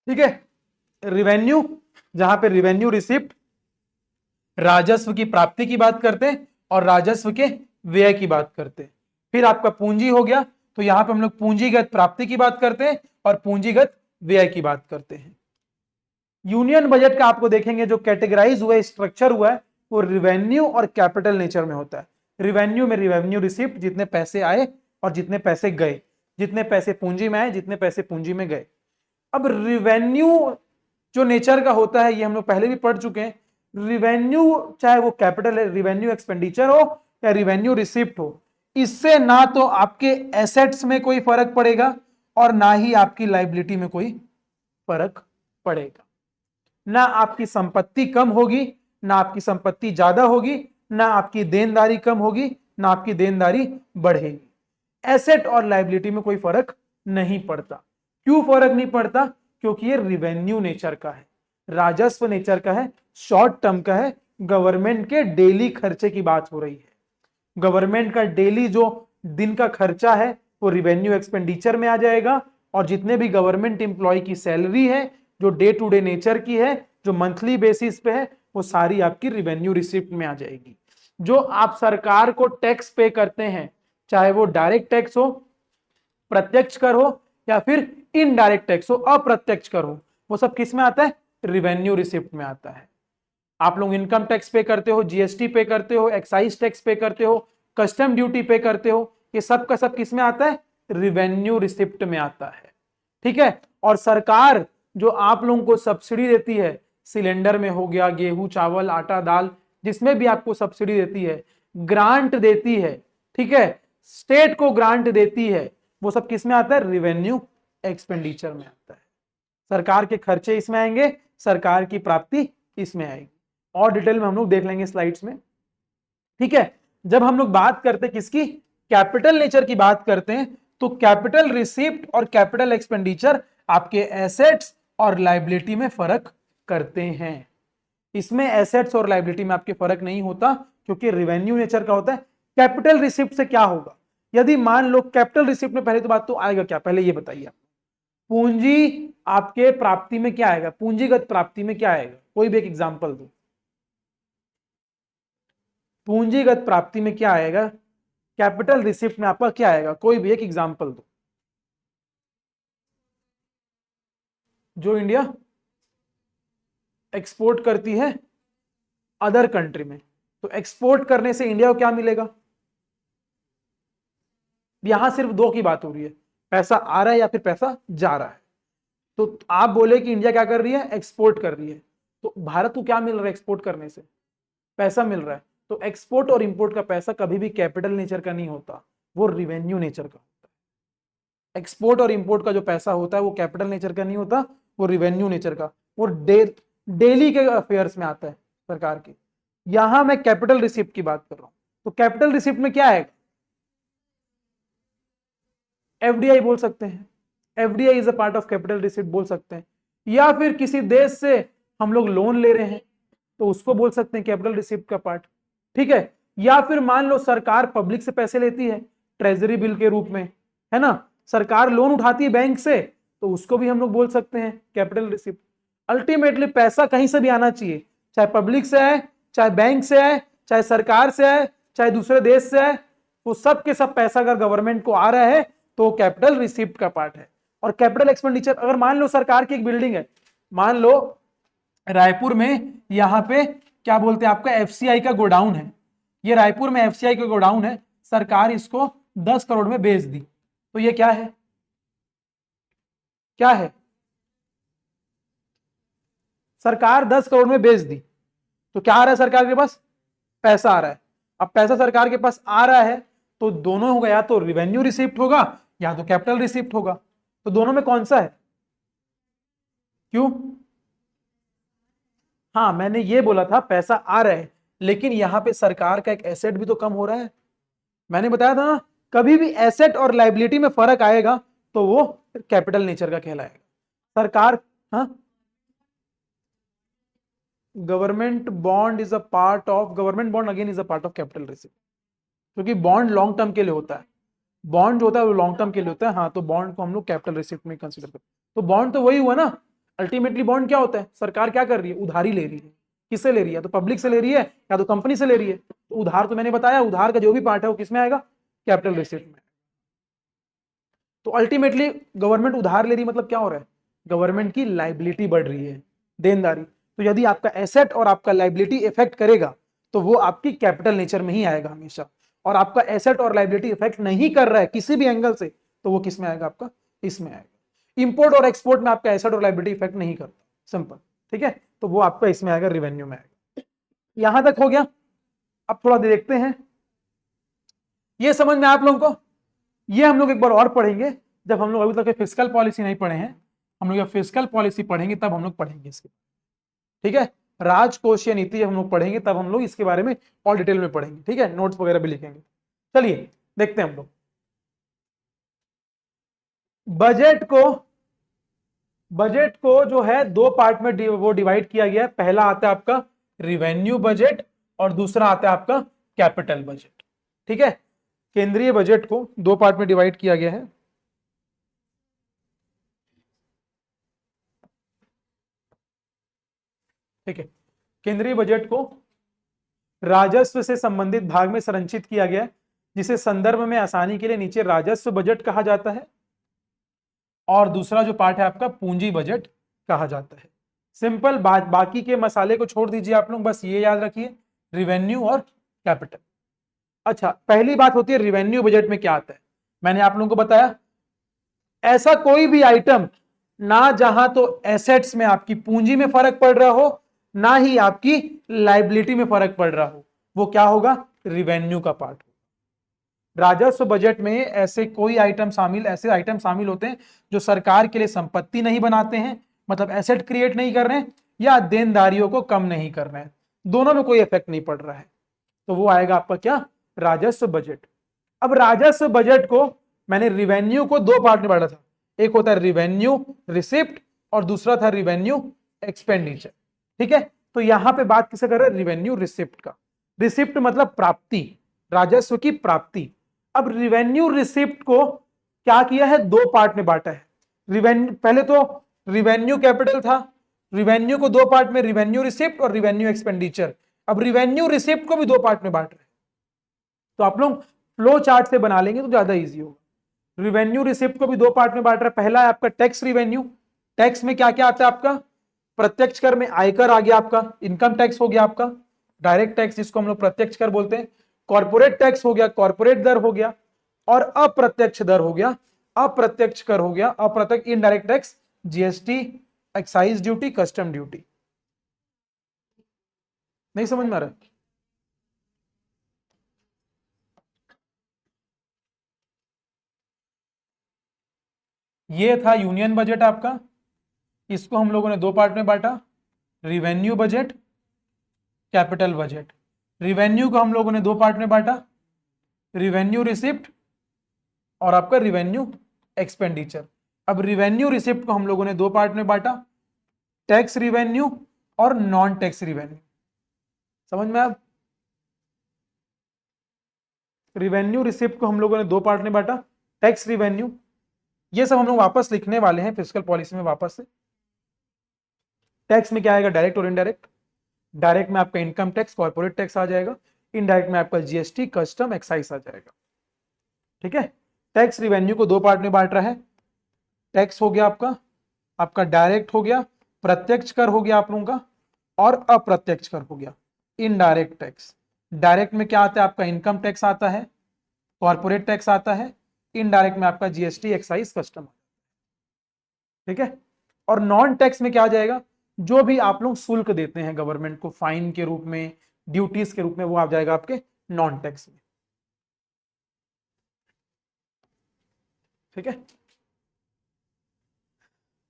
[SPEAKER 1] ठीक है, रिवेन्यू, जहां पे रिवेन्यू रिसिप्ट राजस्व की प्राप्ति की बात करते हैं और राजस्व के व्यय की बात करते हैं। फिर आपका पूंजी हो गया, तो यहां पे हम लोग पूंजीगत प्राप्ति की बात करते हैं और पूंजीगत व्यय की बात करते हैं। यूनियन बजट का आपको देखेंगे जो कैटेगराइज हुआ है, स्ट्रक्चर हुआ है, वो रिवेन्यू और कैपिटल नेचर में होता है। रिवेन्यू में रिवेन्यू रिसिप्ट, जितने पैसे आए और जितने पैसे गए, जितने पैसे पूंजी में आए, जितने पैसे पूंजी में गए। अब रिवेन्यू जो नेचर का होता है ये हम लोग पहले भी पढ़ चुके हैं। रिवेन्यू चाहे वो कैपिटल रिवेन्यू एक्सपेंडिचर हो या रिवेन्यू रिसिप्ट हो, इससे ना तो आपके एसेट्स में कोई फर्क पड़ेगा और ना ही आपकी लाइबिलिटी में कोई फर्क पड़ेगा। ना आपकी संपत्ति कम होगी, ना आपकी संपत्ति ज्यादा होगी, ना आपकी देनदारी कम होगी, ना आपकी देनदारी बढ़ेगी। एसेट और लाइबिलिटी में कोई फर्क नहीं पड़ता। क्यों फर्क नहीं पड़ता? क्योंकि ये रिवेन्यू नेचर का है, राजस्व नेचर का है, शॉर्ट टर्म का है, गवर्नमेंट के डेली खर्चे की बात हो रही है। गवर्नमेंट का डेली जो दिन का खर्चा है वो रिवेन्यू एक्सपेंडिचर में आ जाएगा, और जितने भी गवर्नमेंट एम्प्लॉय की सैलरी है जो डे टू डे नेचर की है, जो मंथली बेसिस पे है, वो सारी आपकी रिवेन्यू रिसिप्ट में आ जाएगी। जो आप सरकार को टैक्स पे करते हैं, चाहे वो डायरेक्ट टैक्स हो, प्रत्यक्ष कर हो, या फिर इनडायरेक्ट टैक्स हो, अप्रत्यक्ष कर हो, वो सब किस में आता है? रिवेन्यू रिसिप्ट में आता है। आप लोग इनकम टैक्स पे करते हो, जीएसटी पे करते हो, एक्साइज टैक्स पे करते हो, कस्टम ड्यूटी पे करते हो, ये सब का सब किस में आता है? रिवेन्यू रिसिप्ट में आता है। ठीक है। और सरकार जो आप लोगों को सब्सिडी देती है, सिलेंडर में हो गया, गेहूं चावल आटा दाल, जिसमें भी आपको सब्सिडी देती है, ग्रांट देती है, ठीक है, स्टेट को ग्रांट देती है, वो सब किस में आता है? रिवेन्यू एक्सपेंडिचर में आता है। सरकार के खर्चे इसमें आएंगे, सरकार की प्राप्ति इसमें आएगी। और डिटेल में हम लोग देख लेंगे स्लाइड्स में। ठीक है। जब हम लोग बात करते हैं किसकी? कैपिटल नेचर की बात करते हैं, तो कैपिटल रिसिप्ट और कैपिटल एक्सपेंडिचर आपके एसेट्स और लायबिलिटी में फर्क करते हैं। इसमें एसेट्स और लायबिलिटी में आपके फर्क नहीं होता, क्योंकि रिवेन्यू नेचर का होता है। कैपिटल रिसिप्ट से क्या होगा? यदि मान लो कैपिटल रिसिप्ट में पहले तो बात तो आएगा क्या, पहले ये बताइए। पूंजी आपके प्राप्ति में क्या आएगा? पूंजीगत प्राप्ति में क्या आएगा? कोई भी एक एग्जांपल दो। पूंजीगत प्राप्ति में क्या आएगा? कैपिटल रिसिप्ट में आपका क्या आएगा? कोई भी एक एग्जांपल दो जो इंडिया एक्सपोर्ट करती है अदर कंट्री में। तो एक्सपोर्ट करने से इंडिया को क्या मिलेगा? यहां सिर्फ दो की बात हो रही है, पैसा आ रहा है या फिर पैसा जा रहा है। तो आप बोले कि इंडिया क्या कर रही है? एक्सपोर्ट कर रही है। तो भारत को क्या मिल रहा है एक्सपोर्ट करने से? पैसा मिल रहा है। तो एक्सपोर्ट और इंपोर्ट का पैसा कभी भी कैपिटल नेचर का नहीं होता, वो रिवेन्यू नेचर का होता है। एक्सपोर्ट और इंपोर्ट का जो पैसा होता है वो कैपिटल नेचर का नहीं होता, वो रिवेन्यू नेचर का, वो डेली के अफेयर्स में आता है सरकार के। यहां मैं कैपिटल रिसिप्ट की बात कर रहा हूं। तो कैपिटल रिसिप्ट में क्या है? एफडीआई बोल सकते हैं, FDI is a part of capital receipt बोल सकते हैं। या फिर किसी देश से हम लोग लोन ले रहे हैं तो उसको बोल सकते हैं कैपिटल रिसिप्ट का पार्ट। ठीक है। या फिर मान लो सरकार पब्लिक से पैसे लेती है ट्रेजरी बिल के रूप में, है ना, सरकार लोन उठाती है बैंक से, तो उसको भी हम लोग बोल सकते हैं कैपिटल रिसिप्ट। अल्टीमेटली पैसा कहीं से भी आना चाहिए, चाहे पब्लिक से आए, चाहे बैंक से आए, चाहे सरकार से आए, चाहे दूसरे देश से आए, वो सब के सब पैसा अगर गवर्नमेंट को आ रहा है तो कैपिटल रिसिप्ट का पार्ट है। और कैपिटल एक्सपेंडिचर, अगर मान लो सरकार की एक बिल्डिंग है, मान लो रायपुर में, यहां पे क्या बोलते हैं आपका एफसीआई का गोडाउन है, ये रायपुर में एफसीआई का गोडाउन है, सरकार इसको 10 करोड़ में बेच दी, तो ये क्या है? क्या है? सरकार 10 करोड़ में बेच दी, तो क्या आ रहा है सरकार के पास? पैसा आ रहा है। अब पैसा सरकार के पास आ रहा है तो दोनों होगा, या तो रिवेन्यू रिसिप्ट होगा या तो कैपिटल रिसिप्ट होगा। तो दोनों में कौन सा है? क्यों? हाँ, मैंने ये बोला था पैसा आ रहा है, लेकिन यहां पे सरकार का एक एसेट भी तो कम हो रहा है। मैंने बताया था ना, कभी भी एसेट और लायबिलिटी में फर्क आएगा तो वो कैपिटल नेचर का कहलाएगा। सरकार, हाँ, government bond is a part of, government bond again is a part of capital receipt, क्योंकि बॉन्ड लॉन्ग टर्म के लिए होता है। बॉन्ड जो होता है वो लॉन्ग टर्म के लिए होता है। हाँ, तो बॉन्ड को हम लोग कैपिटल रिसिप्ट में कंसीडर करते हैं। तो बॉन्ड तो वही हुआ ना, अल्टीमेटली बॉन्ड क्या होता है? सरकार क्या कर रही है? उधारी ले रही है। किससे ले रही है? तो पब्लिक से ले रही है या तो कंपनी से ले रही है। तो उधार तो मैंने बताया, उधार का जो भी पार्ट है वो किसमें आएगा? कैपिटल रिसिप्ट में। तो अल्टीमेटली गवर्नमेंट उधार ले रही, मतलब क्या हो रहा है? गवर्नमेंट की लाइबिलिटी बढ़ रही है, देनदारी। तो यदि आपका एसेट और आपका लाइबिलिटी इफेक्ट करेगा तो वो आपकी कैपिटल नेचर में ही आएगा हमेशा। और आपका एसेट और लाइबिलिटी इफेक्ट नहीं कर रहा है किसी भी एंगल से, तो वो किस में आएगा? आपका इसमें आएगा। इंपोर्ट और एक्सपोर्ट में आपका एसेट और लाइबिलिटी इफेक्ट नहीं करता, सिंपल। ठीक है। तो वो आपका इसमें आएगा, रिवेन्यू में आएगा। यहां तक हो गया। अब थोड़ा देखते हैं, ये समझ में आप लोगों को? ये हम लोग एक बार और पढ़ेंगे जब हम लोग अभी तक फिस्कल पॉलिसी नहीं पढ़े हैं। हम लोग जब फिस्कल पॉलिसी पढ़ेंगे तब हम लोग पढ़ेंगे इसके। ठीक है। राजकोषीय नीति हम लोग पढ़ेंगे तब हम लोग इसके बारे में और डिटेल में पढ़ेंगे। ठीक है, नोट्स वगैरह भी लिखेंगे। चलिए देखते हैं हम लोग बजट को। बजट को जो है दो पार्ट में वो डिवाइड किया गया है। पहला आता है आपका रिवेन्यू बजट और दूसरा आता है आपका कैपिटल बजट। ठीक है, केंद्रीय बजट को दो पार्ट में डिवाइड किया गया है। ठीक है, केंद्रीय बजट को राजस्व से संबंधित भाग में संरचित किया गया है, जिसे संदर्भ में आसानी के लिए नीचे राजस्व बजट कहा जाता है, और दूसरा जो पार्ट है आपका पूंजी बजट कहा जाता है। सिंपल बात, बाकी के मसाले को छोड़ दीजिए आप लोग, बस ये याद रखिए रिवेन्यू और कैपिटल। अच्छा, पहली बात होती है रिवेन्यू बजट में क्या आता है। मैंने आप लोगों को बताया ऐसा कोई भी आइटम ना जहां तो एसेट्स में आपकी पूंजी में फर्क पड़ रहा हो, ना ही आपकी लाइबिलिटी में फर्क पड़ रहा हो, वो क्या होगा, रिवेन्यू का पार्ट होगा। राजस्व बजट में ऐसे आइटम शामिल होते हैं जो सरकार के लिए संपत्ति नहीं बनाते हैं, मतलब एसेट क्रिएट नहीं कर रहे हैं, या देनदारियों को कम नहीं कर रहे हैं, दोनों में कोई इफेक्ट नहीं पड़ रहा है, तो वो आएगा आपका क्या, राजस्व बजट। अब राजस्व बजट को मैंने रिवेन्यू को दो पार्ट में बांटा था, एक होता है रिवेन्यू रिसिप्ट और दूसरा था रिवेन्यू एक्सपेंडिचर। ठीक है, तो यहां पे बात किसे कर रहे हैं, रिवेन्यू रिसिप्ट का। रिसिप्ट मतलब प्राप्ति, राजस्व की प्राप्ति। अब रिवेन्यू रिसिप्ट को क्या किया है, दो पार्ट में बांटा है। रिवेन्यू, पहले तो रिवेन्यू कैपिटल था, रिवेन्यू को दो पार्ट में, रिवेन्यू रिसिप्ट और रिवेन्यू एक्सपेंडिचर। अब रिवेन्यू रिसिप्ट को भी दो पार्ट में बांट रहे हैं, तो आप लोग फ्लो चार्ट से बना लेंगे तो ज्यादा इजी होगा। रिवेन्यू रिसिप्ट को भी दो पार्ट में बांट रहा है। पहला है आपका टैक्स रिवेन्यू। टैक्स में क्या क्या आता है आपका, प्रत्यक्ष कर में आयकर आ गया आपका, इनकम टैक्स हो गया आपका, डायरेक्ट टैक्स जिसको हम लोग प्रत्यक्ष कर बोलते हैं, कॉर्पोरेट टैक्स हो गया, कॉर्पोरेट दर हो गया, और अप्रत्यक्ष दर हो गया, अप्रत्यक्ष कर हो गया, अप्रत्यक्ष indirect tax, GST, excise duty, custom duty. नहीं समझ में आ रहा, ये था यूनियन बजट आपका, इसको हम लोगों ने दो पार्ट में बांटा, revenue budget, capital budget. Revenue को हम लोगों ने दो पार्ट में बांटा, रिवेन्यू रिसिप्ट और आपका रिवेन्यू एक्सपेंडिचर। अब रिवेन्यू रिसिप्ट को हम लोगों ने दो पार्ट में बांटा, टैक्स रिवेन्यू और नॉन टैक्स रिवेन्यू। समझ में आप, रिवेन्यू रिसिप्ट को हम लोगों ने दो पार्ट में बांटा, टैक्स रिवेन्यू, ये सब हम लोग वापस लिखने वाले हैं फिस्कल पॉलिसी में वापस से। टैक्स में क्या आएगा, डायरेक्ट और इनडायरेक्ट। डायरेक्ट में आपका इनकम टैक्स, कॉर्पोरेट टैक्स आ जाएगा, इनडायरेक्ट में आपका जीएसटी, कस्टम, एक्साइज आ जाएगा। ठीक है, टैक्स रिवेन्यू को दो पार्ट में बांट रहा है। टैक्स हो गया आपका, आपका डायरेक्ट हो गया, प्रत्यक्ष कर हो गया आप लोगों का, और अप्रत्यक्ष कर हो गया, इनडायरेक्ट टैक्स। डायरेक्ट में क्या आता है आपका, इनकम टैक्स आता है, कॉर्पोरेट टैक्स आता है, इनडायरेक्ट में आपका जीएसटी, एक्साइज, कस्टम। ठीक है, और नॉन टैक्स में क्या आ जाएगा, जो भी आप लोग शुल्क देते हैं गवर्नमेंट को फाइन के रूप में, ड्यूटीज के रूप में, वो आ जाएगा आपके नॉन टैक्स में। ठीक है,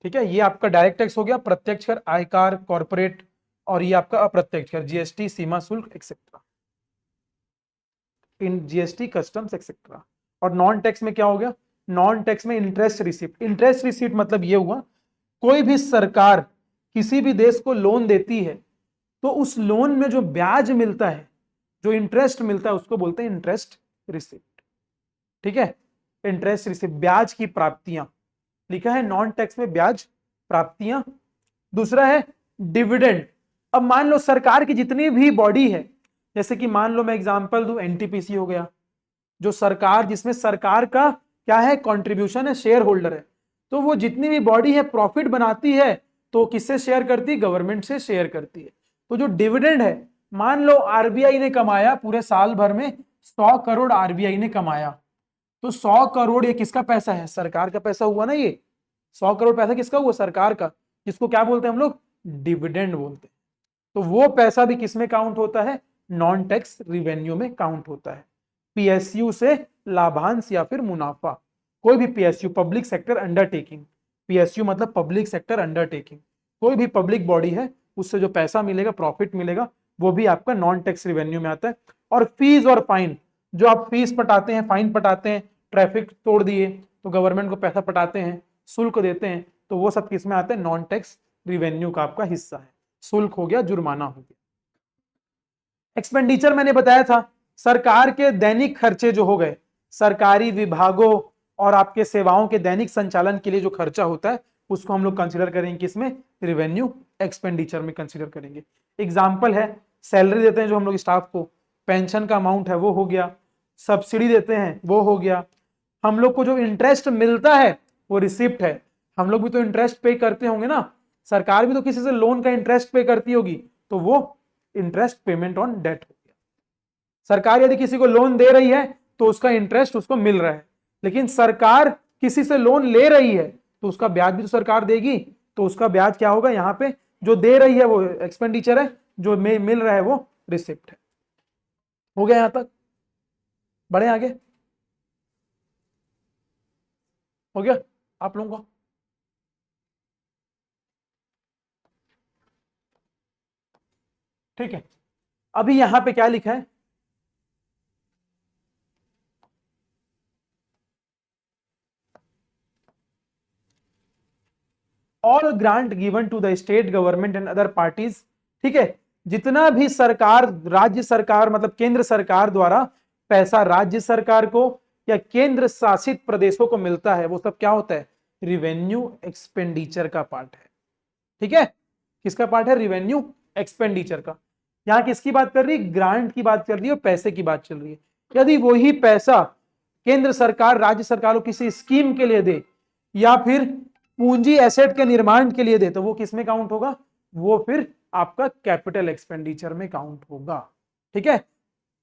[SPEAKER 1] ठीक है, ये आपका डायरेक्ट टैक्स हो गया, प्रत्यक्ष कर, आयकर, कॉर्पोरेट, और ये आपका अप्रत्यक्ष कर, जीएसटी, सीमा शुल्क etcetera, in GST, customs etcetera. और नॉन टैक्स में क्या हो गया, नॉन टैक्स में इंटरेस्ट रिसिप्ट। इंटरेस्ट रिसिप्ट मतलब ये हुआ, कोई भी सरकार किसी भी देश को लोन देती है तो उस लोन में जो ब्याज मिलता है, जो इंटरेस्ट मिलता है, उसको बोलते हैं इंटरेस्ट रिसिप्ट। ठीक है, इंटरेस्ट रिसिप्ट, ब्याज की प्राप्तियां, लिखा है नॉन टैक्स में ब्याज प्राप्तियां। दूसरा है डिविडेंड। अब मान लो सरकार की जितनी भी बॉडी है, जैसे कि मान लो मैं एग्जांपल दूं, एनटीपीसी हो गया, जो सरकार, जिसमें सरकार का क्या है, कंट्रीब्यूशन है, शेयर होल्डर है, तो वो जितनी भी बॉडी है प्रॉफिट बनाती है तो किससे शेयर करती है, गवर्नमेंट से शेयर करती है। तो जो डिविडेंड है, मान लो आरबीआई ने कमाया पूरे साल भर में 100 करोड़ आरबीआई ने कमाया, तो 100 करोड़ ये किसका पैसा है, सरकार का पैसा हुआ ना। ये 100 करोड़ पैसा किसका हुआ, सरकार का, जिसको क्या बोलते हैं हम लोग, डिविडेंड बोलते हैं। तो वो पैसा भी किसमें काउंट होता है, नॉन टैक्स रिवेन्यू में काउंट होता है। पीएसयू से लाभांश या फिर मुनाफा, कोई भी PSU, public sector undertaking, PSU मतलब पब्लिक सेक्टर अंडरटेकिंग, कोई भी पब्लिक बॉडी है, उससे जो पैसा मिलेगा, प्रॉफिट मिलेगा, वो भी आपका नॉन टैक्स रिवेन्यू में आता है। और फीस और फाइन, जो आप फीस पटाते हैं, फाइन पटाते हैं, ट्रैफिक तोड़ दिए तो गवर्नमेंट को पैसा पटाते हैं, शुल्क देते हैं, तो वो सब किस में आते हैं, नॉन टैक्स रिवेन्यू का आपका हिस्सा है। शुल्क हो गया, जुर्माना हो गया। एक्सपेंडिचर मैंने बताया था सरकार के दैनिक खर्चे जो हो गए, सरकारी विभागों और आपके सेवाओं के दैनिक संचालन के लिए जो खर्चा होता है उसको हम लोग कंसीडर करेंगे किसमें, रेवेन्यू एक्सपेंडिचर में कंसीडर करेंगे। एग्जाम्पल है सैलरी देते हैं जो हम लोग स्टाफ को, पेंशन का अमाउंट है वो हो गया, सब्सिडी देते हैं वो हो गया, हम लोग को जो इंटरेस्ट मिलता है वो रिसिप्ट है, हम लोग भी तो इंटरेस्ट पे करते होंगे ना, सरकार भी तो किसी से लोन का इंटरेस्ट पे करती होगी, तो वो इंटरेस्ट पेमेंट ऑन डेट हो गया। सरकार यदि किसी को लोन दे रही है तो उसका इंटरेस्ट उसको मिल रहा है, लेकिन सरकार किसी से लोन ले रही है तो उसका ब्याज भी तो सरकार देगी, तो उसका ब्याज क्या होगा, यहां पे जो दे रही है वो एक्सपेंडिचर है, जो मिल रहा है वो रिसिप्ट है। हो गया यहां तक, बढ़े आगे, हो गया आप लोगों को। ठीक है, अभी यहां पे क्या लिखा है, all grant given to the state government and other parties. ठीक है, जितना भी सरकार, राज्य सरकार मतलब केंद्र सरकार द्वारा पैसा राज्य सरकार को या केंद्र शासित प्रदेशों को मिलता है वो सब क्या होता है, रिवेन्यू एक्सपेंडिचर का पार्ट है। ठीक है, किसका पार्ट है, रिवेन्यू एक्सपेंडिचर का। यहां किसकी बात कर रही है, ग्रांट की बात कर रही है और पैसे की बात चल रही है। यदि वही पैसा केंद्र सरकार राज्य सरकार को किसी स्कीम के लिए दे या फिर पूंजी एसेट के निर्माण के लिए दे तो वो किस में काउंट होगा, वो फिर आपका कैपिटल एक्सपेंडिचर में काउंट होगा। ठीक है,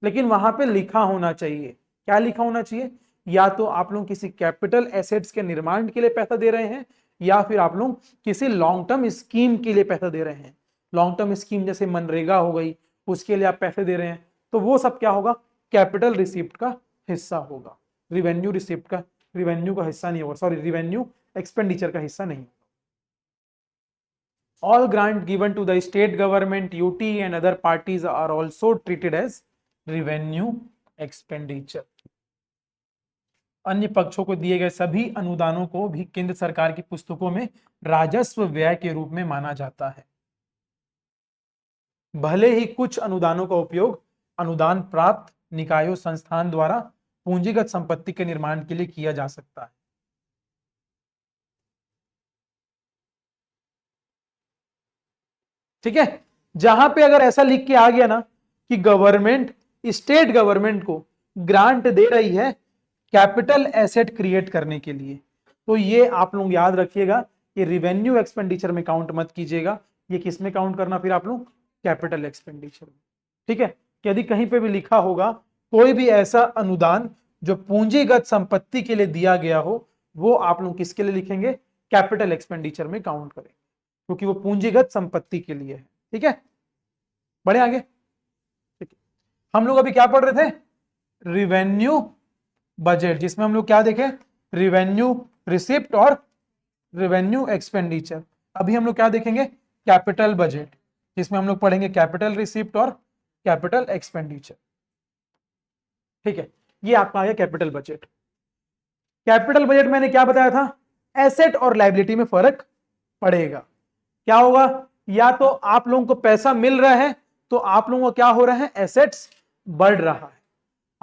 [SPEAKER 1] लेकिन वहां पे लिखा होना चाहिए, क्या लिखा होना चाहिए, या तो आप लोग किसी कैपिटल एसेट्स के निर्माण के लिए पैसा दे रहे हैं या फिर आप लोग किसी लॉन्ग टर्म स्कीम के लिए पैसा दे रहे हैं। लॉन्ग टर्म स्कीम जैसे मनरेगा हो गई, उसके लिए आप पैसे दे रहे हैं, तो वो सब क्या होगा, कैपिटल रिसिप्ट का हिस्सा होगा, रिवेन्यू रिसिप्ट का, रिवेन्यू का हिस्सा नहीं होगा, सॉरी रिवेन्यू एक्सपेंडिचर का हिस्सा नहीं। All grant given to the state government, UT and other parties are also treated as revenue expenditure. अन्य पक्षों को दिए गए सभी अनुदानों को भी केंद्र सरकार की पुस्तकों में राजस्व व्यय के रूप में माना जाता है। भले ही कुछ अनुदानों का उपयोग अनुदान प्राप्त निकायों संस्थान द्वारा पूंजीगत संपत्ति के निर्माण के लिए किया जा सकता है। ठीक है, जहां पे अगर ऐसा लिख के आ गया ना कि गवर्नमेंट स्टेट गवर्नमेंट को ग्रांट दे रही है कैपिटल एसेट क्रिएट करने के लिए, तो ये आप लोग याद रखिएगा, ये रिवेन्यू एक्सपेंडिचर में काउंट मत कीजिएगा, ये किस में काउंट करना फिर आप लोग, कैपिटल एक्सपेंडिचर में। ठीक है, यदि कहीं पे भी लिखा होगा कोई भी ऐसा अनुदान जो पूंजीगत संपत्ति के लिए दिया गया हो, वो आप लोग किसके लिए लिखेंगे, कैपिटल एक्सपेंडिचर में काउंट करेंगे, क्योंकि वो पूंजीगत संपत्ति के लिए है। ठीक है, बढ़े आगे। ठीक है, हम लोग अभी क्या पढ़ रहे थे, रिवेन्यू बजट, जिसमें हम लोग क्या देखे, रिवेन्यू रिसिप्ट और रिवेन्यू एक्सपेंडिचर। अभी हम लोग क्या देखेंगे, कैपिटल बजट, जिसमें हम लोग पढ़ेंगे कैपिटल रिसिप्ट और कैपिटल एक्सपेंडिचर। ठीक है, ये आपका आ गया कैपिटल बजट। कैपिटल बजट मैंने क्या बताया था, एसेट और लायबिलिटी में फर्क पड़ेगा। क्या होगा, या तो आप लोगों को पैसा मिल रहा है तो आप लोगों को क्या हो रहा है, एसेट्स बढ़ रहा है,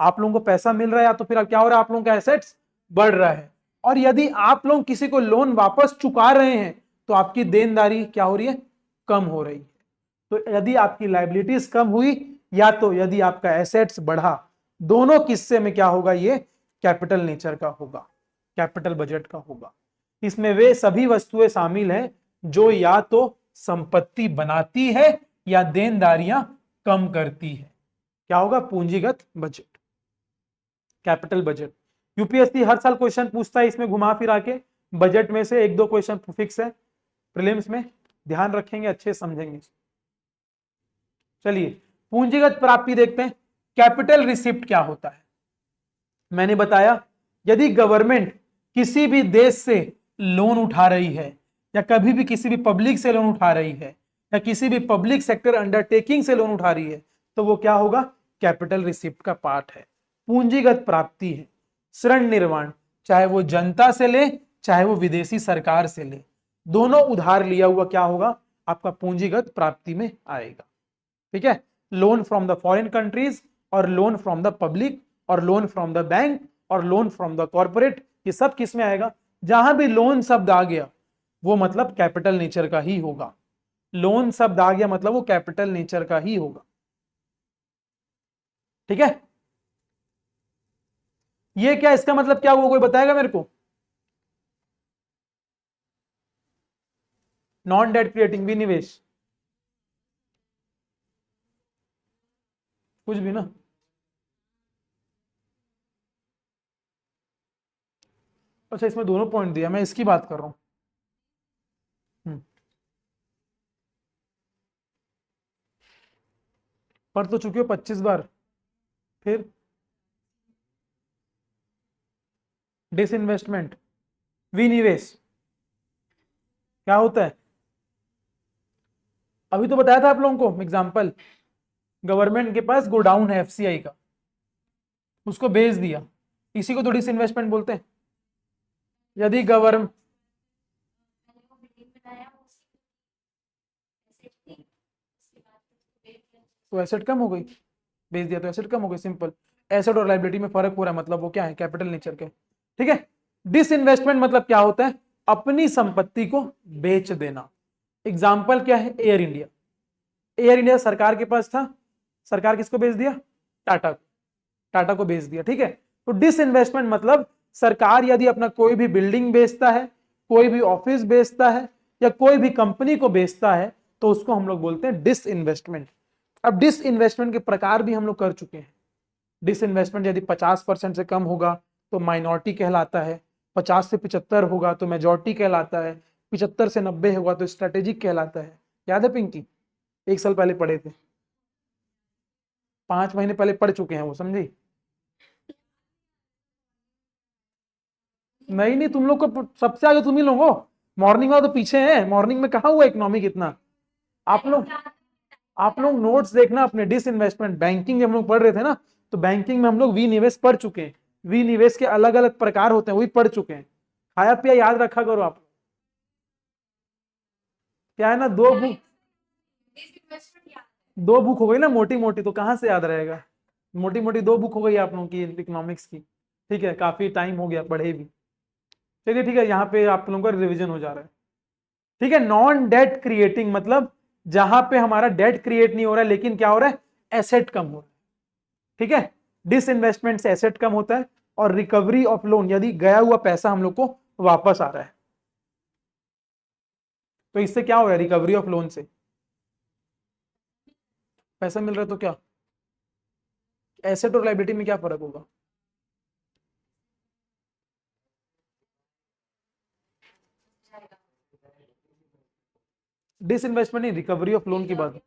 [SPEAKER 1] आप लोगों को पैसा मिल रहा है या तो फिर क्या हो रहा है, आप लोगों का एसेट्स बढ़ रहा है। और यदि आप लोग किसी को लोन वापस चुका रहे हैं तो आपकी देनदारी क्या हो रही है, कम हो रही है। तो यदि आपकी लायबिलिटीज कम हुई या तो यदि आपका एसेट्स बढ़ा, दोनों किस्से में क्या होगा, ये कैपिटल नेचर का होगा, कैपिटल बजट का होगा। इसमें वे सभी वस्तुएं शामिल हैं जो या तो संपत्ति बनाती है या देनदारियां कम करती है। क्या होगा, पूंजीगत बजट, कैपिटल बजट। यूपीएससी हर साल क्वेश्चन पूछता है इसमें घुमा फिरा के, बजट में से एक दो क्वेश्चन फिक्स है प्रीलिम्स में, ध्यान रखेंगे, अच्छे समझेंगे। चलिए पूंजीगत प्राप्ति देखते हैं। कैपिटल रिसिप्ट क्या होता है, मैंने बताया यदि गवर्नमेंट किसी भी देश से लोन उठा रही है या कभी भी किसी भी पब्लिक से लोन उठा रही है या किसी भी पब्लिक सेक्टर अंडरटेकिंग से लोन उठा रही है, तो वो क्या होगा, कैपिटल रिसिप्ट का पार्ट है, पूंजीगत प्राप्ति है। ऋण निर्माण, चाहे वो जनता से ले चाहे वो विदेशी सरकार से ले, दोनों उधार लिया हुआ क्या होगा, आपका पूंजीगत प्राप्ति में आएगा। ठीक है, loan from the foreign countries, और लोन फ्रॉम द पब्लिक, और लोन फ्रॉम द बैंक, और लोन फ्रॉम द कॉर्पोरेट, ये सब किस में आएगा? जहां भी लोन शब्द आ गया वो मतलब कैपिटल नेचर का ही होगा। लोन शब्द आ गया मतलब वो कैपिटल नेचर का ही होगा। ठीक है, ये क्या, इसका मतलब क्या हुआ, कोई बताएगा मेरे को? नॉन डेट क्रिएटिंग विनिवेश, कुछ भी ना। अच्छा, इसमें दोनों पॉइंट दिया, मैं इसकी बात कर रहा हूं। पढ़ तो चुके हो 25 बार। फिर डिसइन्वेस्टमेंट, विनिवेश क्या होता है? अभी तो बताया था आप लोगों को एग्जांपल, गवर्नमेंट के पास गोडाउन है एफसीआई का, उसको बेच दिया, इसी को तो डिसइन्वेस्टमेंट बोलते हैं। यदि गवर्नमेंट, तो एसेट कम हो गई, बेच दिया तो एसेट कम हो गई, सिंपल। एसेट और लायबिलिटी में फर्क हो रहा है, मतलब वो क्या है, कैपिटल नेचर के। ठीक है, डिसइन्वेस्टमेंट मतलब क्या होता है? अपनी संपत्ति को बेच देना। एग्जाम्पल क्या है? Air India. एयर इंडिया सरकार के पास था, सरकार किसको बेच दिया? टाटा को, टाटा को बेच दिया। ठीक है, तो डिसइन्वेस्टमेंट मतलब सरकार यदि अपना कोई भी बिल्डिंग बेचता है, कोई भी ऑफिस बेचता है, या कोई भी कंपनी को बेचता है, तो उसको हम लोग बोलते हैं डिसइन्वेस्टमेंट। अब डिसइन्वेस्टमेंट के प्रकार भी हम लोग कर चुके हैं। डिसइन्वेस्टमेंट यदि 50% से कम होगा तो माइनॉरिटी कहलाता है, 50 से 75 होगा तो मेजॉरिटी कहलाता है, 75 से 90 होगा तो स्ट्रेटेजिक कहलाता है। याद है पिंकी? 1 साल पहले पढ़े थे, 5 महीने पहले पढ़ चुके हैं वो, समझी? नहीं नहीं, तुम लोग को सबसे आगे तुम ही लोग हो, मॉर्निंग में तो पीछे है, मॉर्निंग में कहा हुआ इकोनॉमिक इतना। आप लोग, आप लोग नोट्स देखना अपने। डिसइन्वेस्टमेंट बैंकिंग जब हम लोग पढ़ रहे थे ना, तो बैंकिंग में हम लोग विनिवेश पढ़ चुके हैं, विनिवेश के अलग अलग प्रकार होते हैं, वही पढ़ चुके हैं। खाया पिया याद रखा करो आप। क्या है ना, दो बुक हो गई ना मोटी मोटी, तो कहां से याद रहेगा? मोटी मोटी 2 बुक हो गई आप लोगों की इकोनॉमिक्स की। ठीक है, काफी टाइम हो गया पढ़े भी। चलिए ठीक है, यहाँ पे आप लोगों का रिविजन हो जा रहा है। ठीक है, नॉन डेट क्रिएटिंग मतलब जहां पे हमारा डेट क्रिएट नहीं हो रहा है, लेकिन क्या हो रहा है, एसेट कम हो रहा है। ठीक है, डिसइन्वेस्टमेंट से एसेट कम होता है, और रिकवरी ऑफ लोन यदि गया हुआ पैसा हम लोग को वापस आ रहा है, तो इससे क्या हो रहा है, रिकवरी ऑफ लोन से पैसा मिल रहा है, तो क्या एसेट और लायबिलिटी में क्या फर्क होगा? डिसइन्वेस्टमेंट नहीं, रिकवरी ऑफ लोन की बात।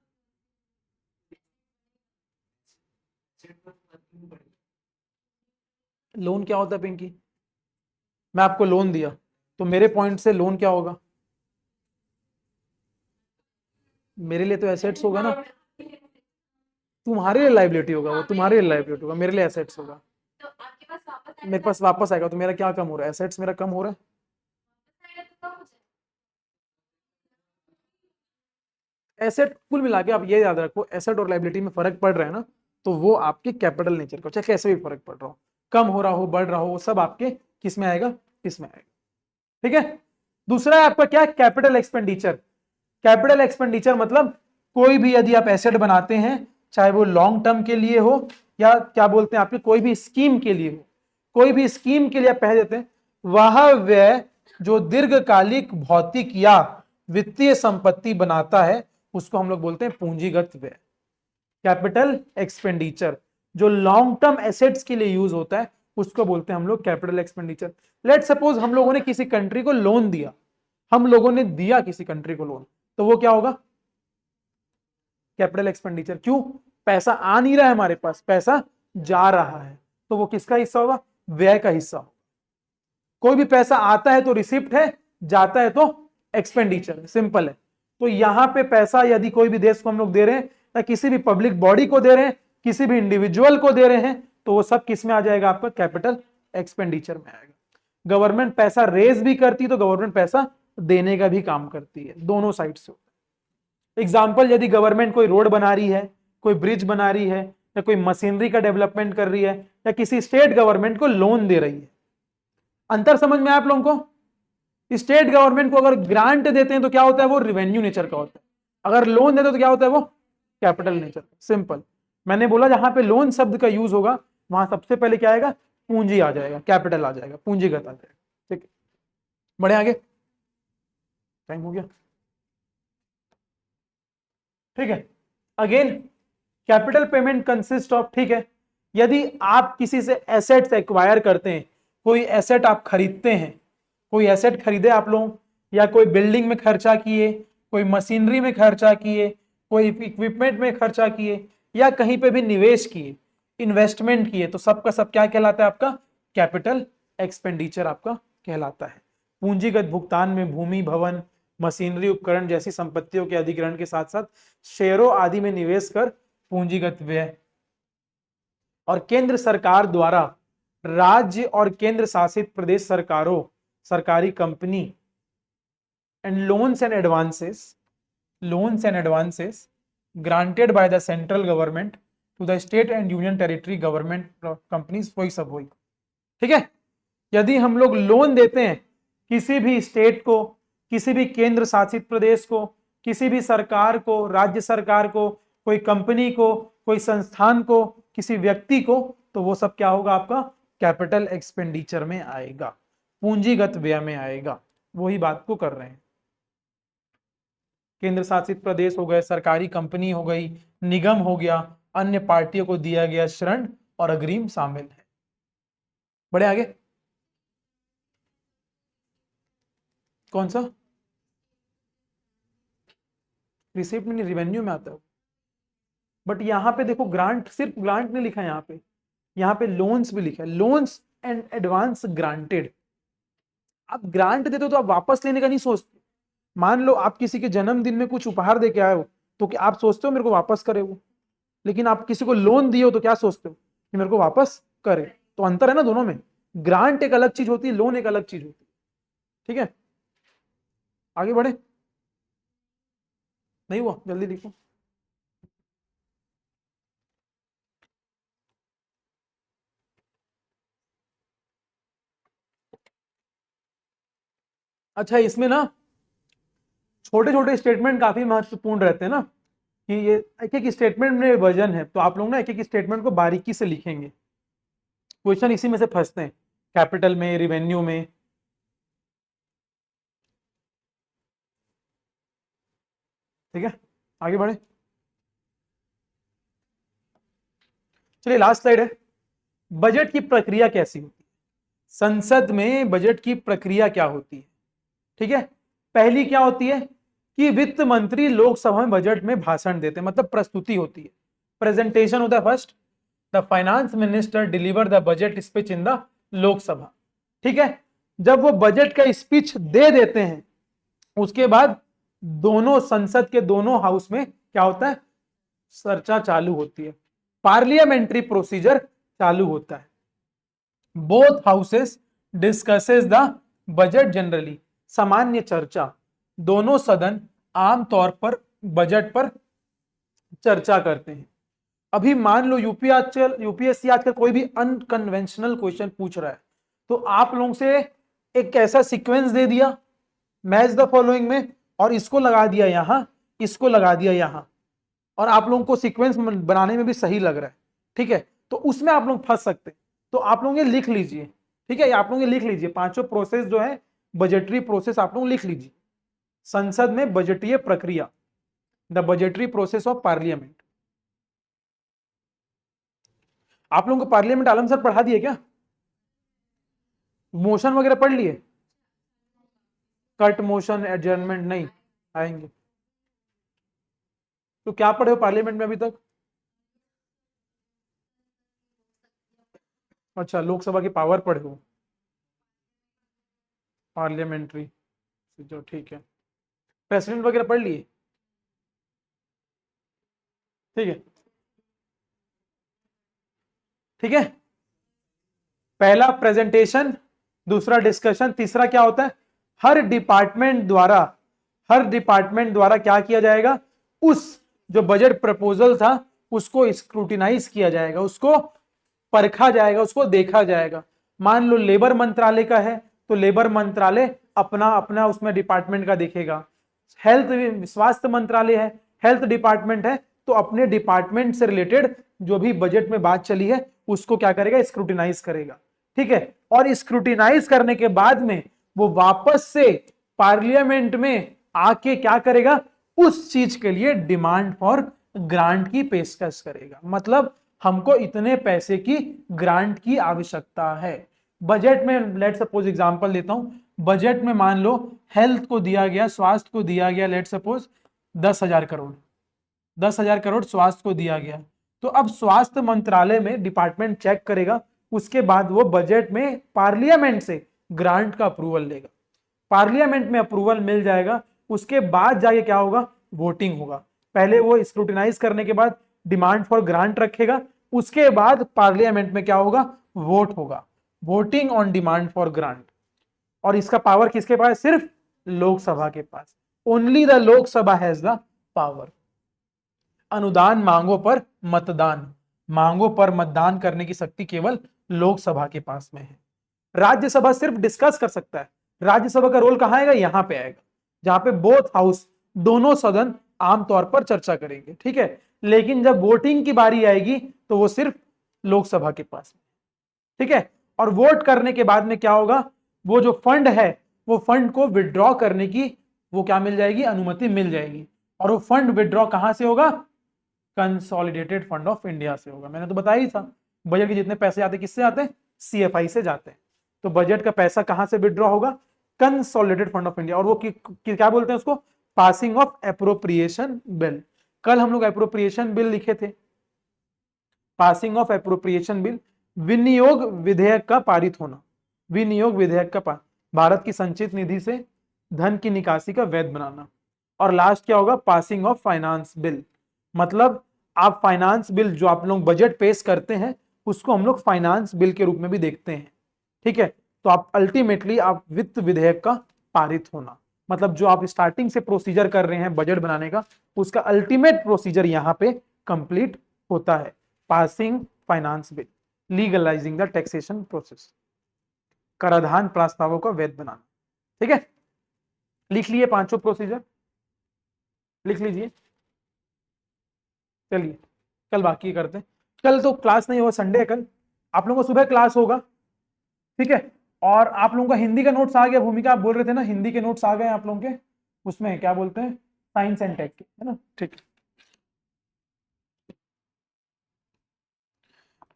[SPEAKER 1] लोन क्या होता है पिंकी? मैं आपको लोन दिया, तो मेरे पॉइंट से लोन क्या होगा? मेरे लिए तो एसेट्स होगा ना। तुम्हारे लिए लाइबिलिटी होगा, वो तुम्हारे लिए लाइबिलिटी होगा, मेरे लिए एसेट्स होगा। मेरे पास वापस आएगा, तो मेरा क्या कम हो रहा है? एसेट्स मेरा कम हो रहा है। एसेट कुल मिला के आप ये याद रखो, एसेट और लाइबिलिटी में फर्क पड़ रहा है ना, तो वो आपके कैपिटल नेचर का, चाहे कैसे भी फर्क पड़ रहा हो, कम हो रहा हो, बढ़ रहा हो, वो सब आपके किस में आएगा? इसमें आएगा। ठीक है, दूसरा है आपका क्या? Capital expenditure. कैपिटल एक्सपेंडिचर मतलब कोई भी यदि आप एसेट बनाते हैं, चाहे वो लॉन्ग टर्म के लिए हो, या क्या बोलते हैं आपके कोई भी स्कीम के लिए हो, कोई भी स्कीम के लिए आप पैसे देते हैं, वह व्यय जो दीर्घकालिक भौतिक या वित्तीय संपत्ति बनाता है, उसको हम लोग बोलते हैं पूंजीगत व्यय। कैपिटल एक्सपेंडिचर जो लॉन्ग टर्म एसेट्स के लिए यूज होता है, उसको बोलते हैं हम लोग कैपिटल एक्सपेंडिचर। लेट सपोज हम लोगों ने किसी कंट्री को लोन दिया, हम लोगों ने दिया किसी कंट्री को लोन, तो वो क्या होगा? Capital expenditure. क्यों? पैसा आ नहीं रहा है हमारे पास, पैसा जा रहा है, तो वो किसका हिस्सा होगा? व्यय का हिस्सा। कोई भी पैसा आता है तो रिसिप्ट है, जाता है तो एक्सपेंडिचर है, सिंपल है। तो यहां पे पैसा यदि कोई भी देश को हम लोग दे रहे हैं, या किसी भी पब्लिक बॉडी को दे रहे हैं, किसी भी इंडिविजुअल को दे रहे हैं, तो वो सब किस में आ जाएगा? आपका कैपिटल एक्सपेंडिचर में आएगा। गवर्नमेंट पैसा रेज भी करती है, तो गवर्नमेंट पैसा देने का भी काम करती है, दोनों साइड से। एग्जाम्पल, यदि गवर्नमेंट कोई रोड बना रही है, कोई ब्रिज बना रही है, या कोई मशीनरी का डेवलपमेंट कर रही है, या किसी स्टेट गवर्नमेंट को लोन दे रही है। अंतर समझ में आया आप लोगों को? स्टेट गवर्नमेंट को अगर ग्रांट देते हैं तो क्या होता है, वो रिवेन्यू नेचर का होता है। अगर लोन देते हो तो क्या होता है, वो कैपिटल नेचर। सिंपल। मैंने बोला जहां पे लोन शब्द का यूज होगा वहां सबसे पहले क्या आएगा, पूंजी आ जाएगा, कैपिटल आ जाएगा, पूंजीगत आ जाएगा। ठीक है, बढ़े आगे, टाइम हो गया। ठीक है, again capital payment consist of, ठीक है, यदि आप किसी से एसेट्स एक्वायर करते हैं, कोई एसेट आप खरीदते हैं, कोई एसेट खरीदे आप लोग, या कोई बिल्डिंग में खर्चा किए, कोई मशीनरी में खर्चा किए, कोई इक्विपमेंट में खर्चा किए, या कहीं पे भी निवेश किए, इन्वेस्टमेंट किए, तो सबका सब क्या कहलाता है, आपका कैपिटल एक्सपेंडिचर आपका कहलाता है। पूंजीगत भुगतान में भूमि, भवन, मशीनरी, उपकरण जैसी संपत्तियों के अधिग्रहण के साथ साथ शेयरों आदि में निवेश कर पूंजीगत व्यय, और केंद्र सरकार द्वारा राज्य और केंद्र शासित प्रदेश सरकारों, सरकारी company and loans and advances granted by the central government to the state and union territory government companies, वही सब हुई। ठीक है, यदि हम लोग लोन देते हैं किसी भी स्टेट को, किसी भी केंद्र शासित प्रदेश को, किसी भी सरकार को, राज्य सरकार को, कोई कंपनी को, कोई संस्थान को, किसी व्यक्ति को, तो वो सब क्या होगा, आपका कैपिटल एक्सपेंडिचर में आएगा, पूंजीगत व्यय में आएगा। वही बात को कर रहे हैं। केंद्र शासित प्रदेश हो गए, सरकारी कंपनी हो गई, निगम हो गया, अन्य पार्टियों को दिया गया ऋण और अग्रिम शामिल है। बढ़े आगे, कौन सा रिसिप्ट में, रिवेन्यू में आता है। बट यहां पे देखो ग्रांट, सिर्फ ग्रांट नहीं लिखा है यहाँ पे लोन्स भी लिखा है, लोन्स एंड एडवांस ग्रांटेड। आप ग्रांट देते हो तो आप वापस लेने का नहीं सोचते। मान लो आप किसी के जन्मदिन में कुछ उपहार दे के आए हो, तो क्या आप सोचते हो मेरे को वापस करे वो? लेकिन आप किसी को लोन दिए हो तो क्या सोचते हो कि मेरे को वापस करे। तो अंतर है ना दोनों में, ग्रांट एक अलग चीज होती है, लोन एक अलग चीज होती है। ठीक है, आगे बढ़े, नहीं हुआ, जल्दी लिखो। अच्छा, इसमें ना छोटे छोटे स्टेटमेंट काफी महत्वपूर्ण रहते हैं ना, कि ये एक एक स्टेटमेंट में वजन है, तो आप लोग ना एक एक स्टेटमेंट को बारीकी से लिखेंगे। क्वेश्चन इसी में से फंसते हैं, कैपिटल में, रिवेन्यू में। ठीक है, आगे बढ़े, चलिए लास्ट स्लाइड है। बजट की प्रक्रिया कैसी होती है, संसद में बजट की प्रक्रिया क्या होती है? ठीक है, पहली क्या होती है कि वित्त मंत्री लोकसभा में बजट में भाषण देते हैं, मतलब प्रस्तुति होती है, प्रेजेंटेशन होता है first. The finance minister deliver the budget speech in the Lok Sabha. ठीक है, जब वो बजट का स्पीच दे देते हैं, उसके बाद दोनों संसद के दोनों हाउस में क्या होता है, चर्चा चालू होती है, पार्लियामेंट्री प्रोसीजर चालू होता है। Both houses discusses the budget generally, सामान्य चर्चा, दोनों सदन आमतौर पर बजट पर चर्चा करते हैं। अभी मान लो यूपीएससी आजकल कोई भी अनकन्वेंशनल क्वेश्चन पूछ रहा है, तो आप लोगों से एक ऐसा सीक्वेंस दे दिया, मैच द फॉलोइंग में, और इसको लगा दिया यहां, इसको लगा दिया यहां, और आप लोगों को सीक्वेंस बनाने में भी सही लग रहा है। ठीक है, तो उसमें आप लोग फंस सकते हैं, तो आप लोग ये लिख लीजिए। ठीक है, आप लोग ये लिख लीजिए, पांचों प्रोसेस जो है बजटरी प्रोसेस आप लोग लिख लीजिए। संसद में बजटीय प्रक्रिया, the budgetary process of parliament. आप लोगों को पार्लियामेंट आलम सर पढ़ा दिए क्या? मोशन वगैरह पढ़ लिए? कट मोशन, एडजर्नमेंट नहीं आएंगे। तो क्या पढ़े हो पार्लियामेंट में अभी तक? अच्छा, लोकसभा की पावर पढ़े हो, पार्लियामेंट्री जो, ठीक है। प्रेसिडेंट वगैरह पढ़ लिए? ठीक है, ठीक है। पहला प्रेजेंटेशन, दूसरा डिस्कशन, तीसरा क्या होता है, हर डिपार्टमेंट द्वारा क्या किया जाएगा, उस जो बजट प्रपोजल था उसको स्क्रूटिनाइज किया जाएगा, उसको परखा जाएगा, उसको देखा जाएगा। मान लो लेबर मंत्रालय का है तो लेबर मंत्रालय अपना अपना उसमें डिपार्टमेंट का देखेगा। हेल्थ स्वास्थ्य मंत्रालय है, हेल्थ डिपार्टमेंट है, तो अपने डिपार्टमेंट से रिलेटेड जो भी बजट में बात चली है उसको क्या करेगा, स्क्रूटिनाइज करेगा। ठीक है, और स्क्रूटिनाइज करने के बाद में वो वापस से पार्लियामेंट में आके क्या करेगा, उस चीज के लिए डिमांड फॉर ग्रांट की पेशकश करेगा। मतलब हमको इतने पैसे की ग्रांट की आवश्यकता है। बजट में लेट सपोज एग्जांपल देता हूं, बजट में मान लो हेल्थ को दिया गया, स्वास्थ्य को दिया गया लेट सपोज 10,000 करोड़, 10,000 करोड़ स्वास्थ्य को दिया गया। तो अब स्वास्थ्य मंत्रालय में डिपार्टमेंट चेक करेगा, उसके बाद वो बजट में पार्लियामेंट से ग्रांट का अप्रूवल लेगा। पार्लियामेंट में अप्रूवल मिल जाएगा, उसके बाद जाके क्या होगा, वोटिंग होगा। पहले वो स्क्रूटिनाइज करने के बाद डिमांड फॉर ग्रांट रखेगा, उसके बाद पार्लियामेंट में क्या होगा, वोट होगा, voting on demand for grant. और इसका पावर किसके पास है, सिर्फ लोकसभा के पास। Only the Lok Sabha has the power. अनुदान मांगों पर मतदान, मांगों पर मतदान करने की शक्ति केवल लोकसभा के पास में है। राज्यसभा सिर्फ डिस्कस कर सकता है। राज्यसभा का रोल कहां आएगा, यहां पे आएगा, जहां पे बोथ हाउस, दोनों सदन आमतौर पर चर्चा करेंगे। ठीक है, लेकिन जब वोटिंग की बारी आएगी तो वो सिर्फ लोकसभा के पास में। ठीक है, और वोट करने के बाद में क्या होगा, वो जो फंड है वो फंड को विड्रॉ करने की वो क्या मिल जाएगी, अनुमति मिल जाएगी। और वो फंड विड्रॉ कहां से होगा, कंसोलिडेटेड फंड ऑफ इंडिया से होगा। मैंने तो बताया ही था, बजट के जितने पैसे आते हैं किससे आते हैं, सीएफआई से जाते हैं। तो बजट का पैसा कहां से विड्रॉ होगा, कंसोलिडेटेड फंड ऑफ इंडिया। और वो क्या बोलते हैं उसको, पासिंग ऑफ एप्रोप्रिएशन बिल। कल हम लोग एप्रोप्रिएशन बिल लिखे थे, पासिंग ऑफ एप्रोप्रिएशन बिल, विनियोग विधेयक का पारित होना, विनियोग विधेयक का भारत की संचित निधि से धन की निकासी का वैध बनाना। और लास्ट क्या होगा, पासिंग ऑफ फाइनेंस बिल। मतलब आप फाइनेंस बिल जो आप लोग बजट पेश करते हैं उसको हम लोग फाइनेंस बिल के रूप में भी देखते हैं। ठीक है, तो आप अल्टीमेटली आप वित्त विधेयक का पारित होना, मतलब जो आप स्टार्टिंग से प्रोसीजर कर रहे हैं बजट बनाने का, उसका अल्टीमेट प्रोसीजर यहां पे कंप्लीट होता है। Passing finance bill, legalising the taxation process, कराधान प्रस्तावों का वैध बनाना। ठीक है, लिख लिए पांचों प्रोसीजर, लिख लीजिए। चलिए कल बाकी करते हैं। कल तो क्लास नहीं होगा, संडे है कल, आप लोगों को सुबह क्लास होगा। ठीक है, और आप लोगों का हिंदी का नोट्स आ गया, भूमिका आप बोल रहे थे ना, हिंदी के नोट्स आ गए आप लोगों के, उसमें क्या बोलते हैं, साइंस एंड टेक के, है ना। ठीक है,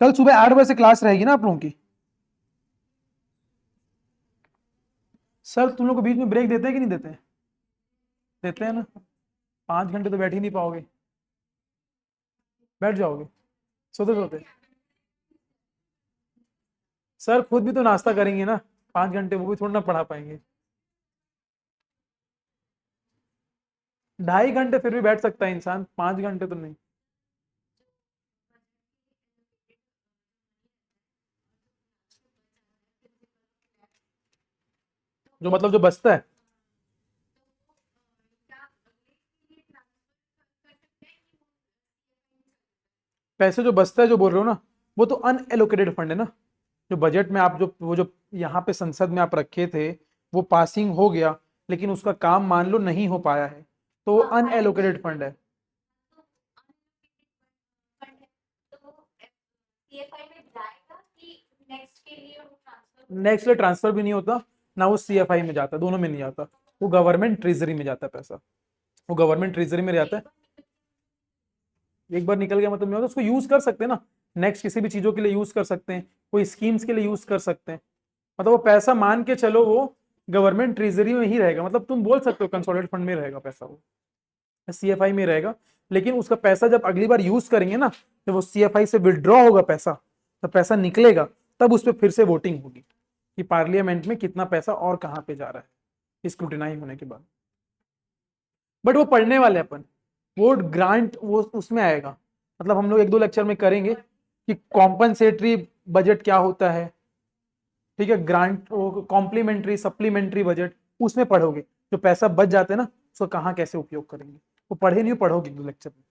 [SPEAKER 1] कल सुबह 8 बजे से क्लास रहेगी ना आप लोगों की। सर तुम लोग को बीच में ब्रेक देते हैं कि नहीं देते हैं, देते हैं ना। 5 घंटे तो बैठ ही नहीं पाओगे, बैठ जाओगे सोते सोते। सर खुद भी तो नाश्ता करेंगे ना, 5 घंटे वो भी थोड़ा ना पढ़ा पाएंगे। 2.5 घंटे फिर भी बैठ सकता है इंसान, 5 घंटे तो नहीं। जो मतलब जो बचता है, पैसे जो बचता है जो बोल रहे हो ना, वो तो अनएलोकेटेड फंड है ना। जो बजट में आप जो वो जो यहाँ पे संसद में आप रखे थे वो पासिंग हो गया, लेकिन उसका काम मान लो नहीं हो पाया है, तो अनएलोकेटेड फंड है। नेक्स्ट लिए ट्रांसफर भी नहीं होता ना, वो सीएफआई में जाता, दोनों में नहीं जाता, वो गवर्नमेंट ट्रेजरी में जाता है पैसा, वो गवर्नमेंट ट्रेजरी में जाता है। एक बार निकल गया मतलब नहीं होता, उसको यूज कर सकते हैं ना, नेक्स्ट किसी भी चीजों के लिए यूज कर सकते हैं, कोई स्कीम्स के लिए यूज कर सकते हैं। मतलब वो पैसा मान के चलो वो गवर्नमेंट ट्रेजरी में ही रहेगा, मतलब तुम बोल सकते हो कंसोलिडेटेड फंड में रहेगा पैसा, वो सीएफआई में रहेगा। लेकिन उसका पैसा जब अगली बार यूज करेंगे ना, जब वो सीएफआई से विड्रॉ होगा पैसा, तो पैसा निकलेगा, तब उस पर फिर से वोटिंग होगी कि पार्लियामेंट में कितना पैसा और कहां पे जा रहा है, स्क्रूटिनाइज होने के बाद। बट वो पढ़ने वाले अपन, वो ग्रांट वो उसमें आएगा, मतलब हम लोग 1-2 लेक्चर में करेंगे कि कॉम्पनसेटरी बजट क्या होता है। ठीक है, ग्रांट कॉम्प्लीमेंट्री सप्लीमेंट्री बजट, उसमें पढ़ोगे जो पैसा बच जाते हैं ना उसको कहाँ कैसे उपयोग करेंगे, वो पढ़े नहीं, पढ़ोगे 2 लेक्चर में।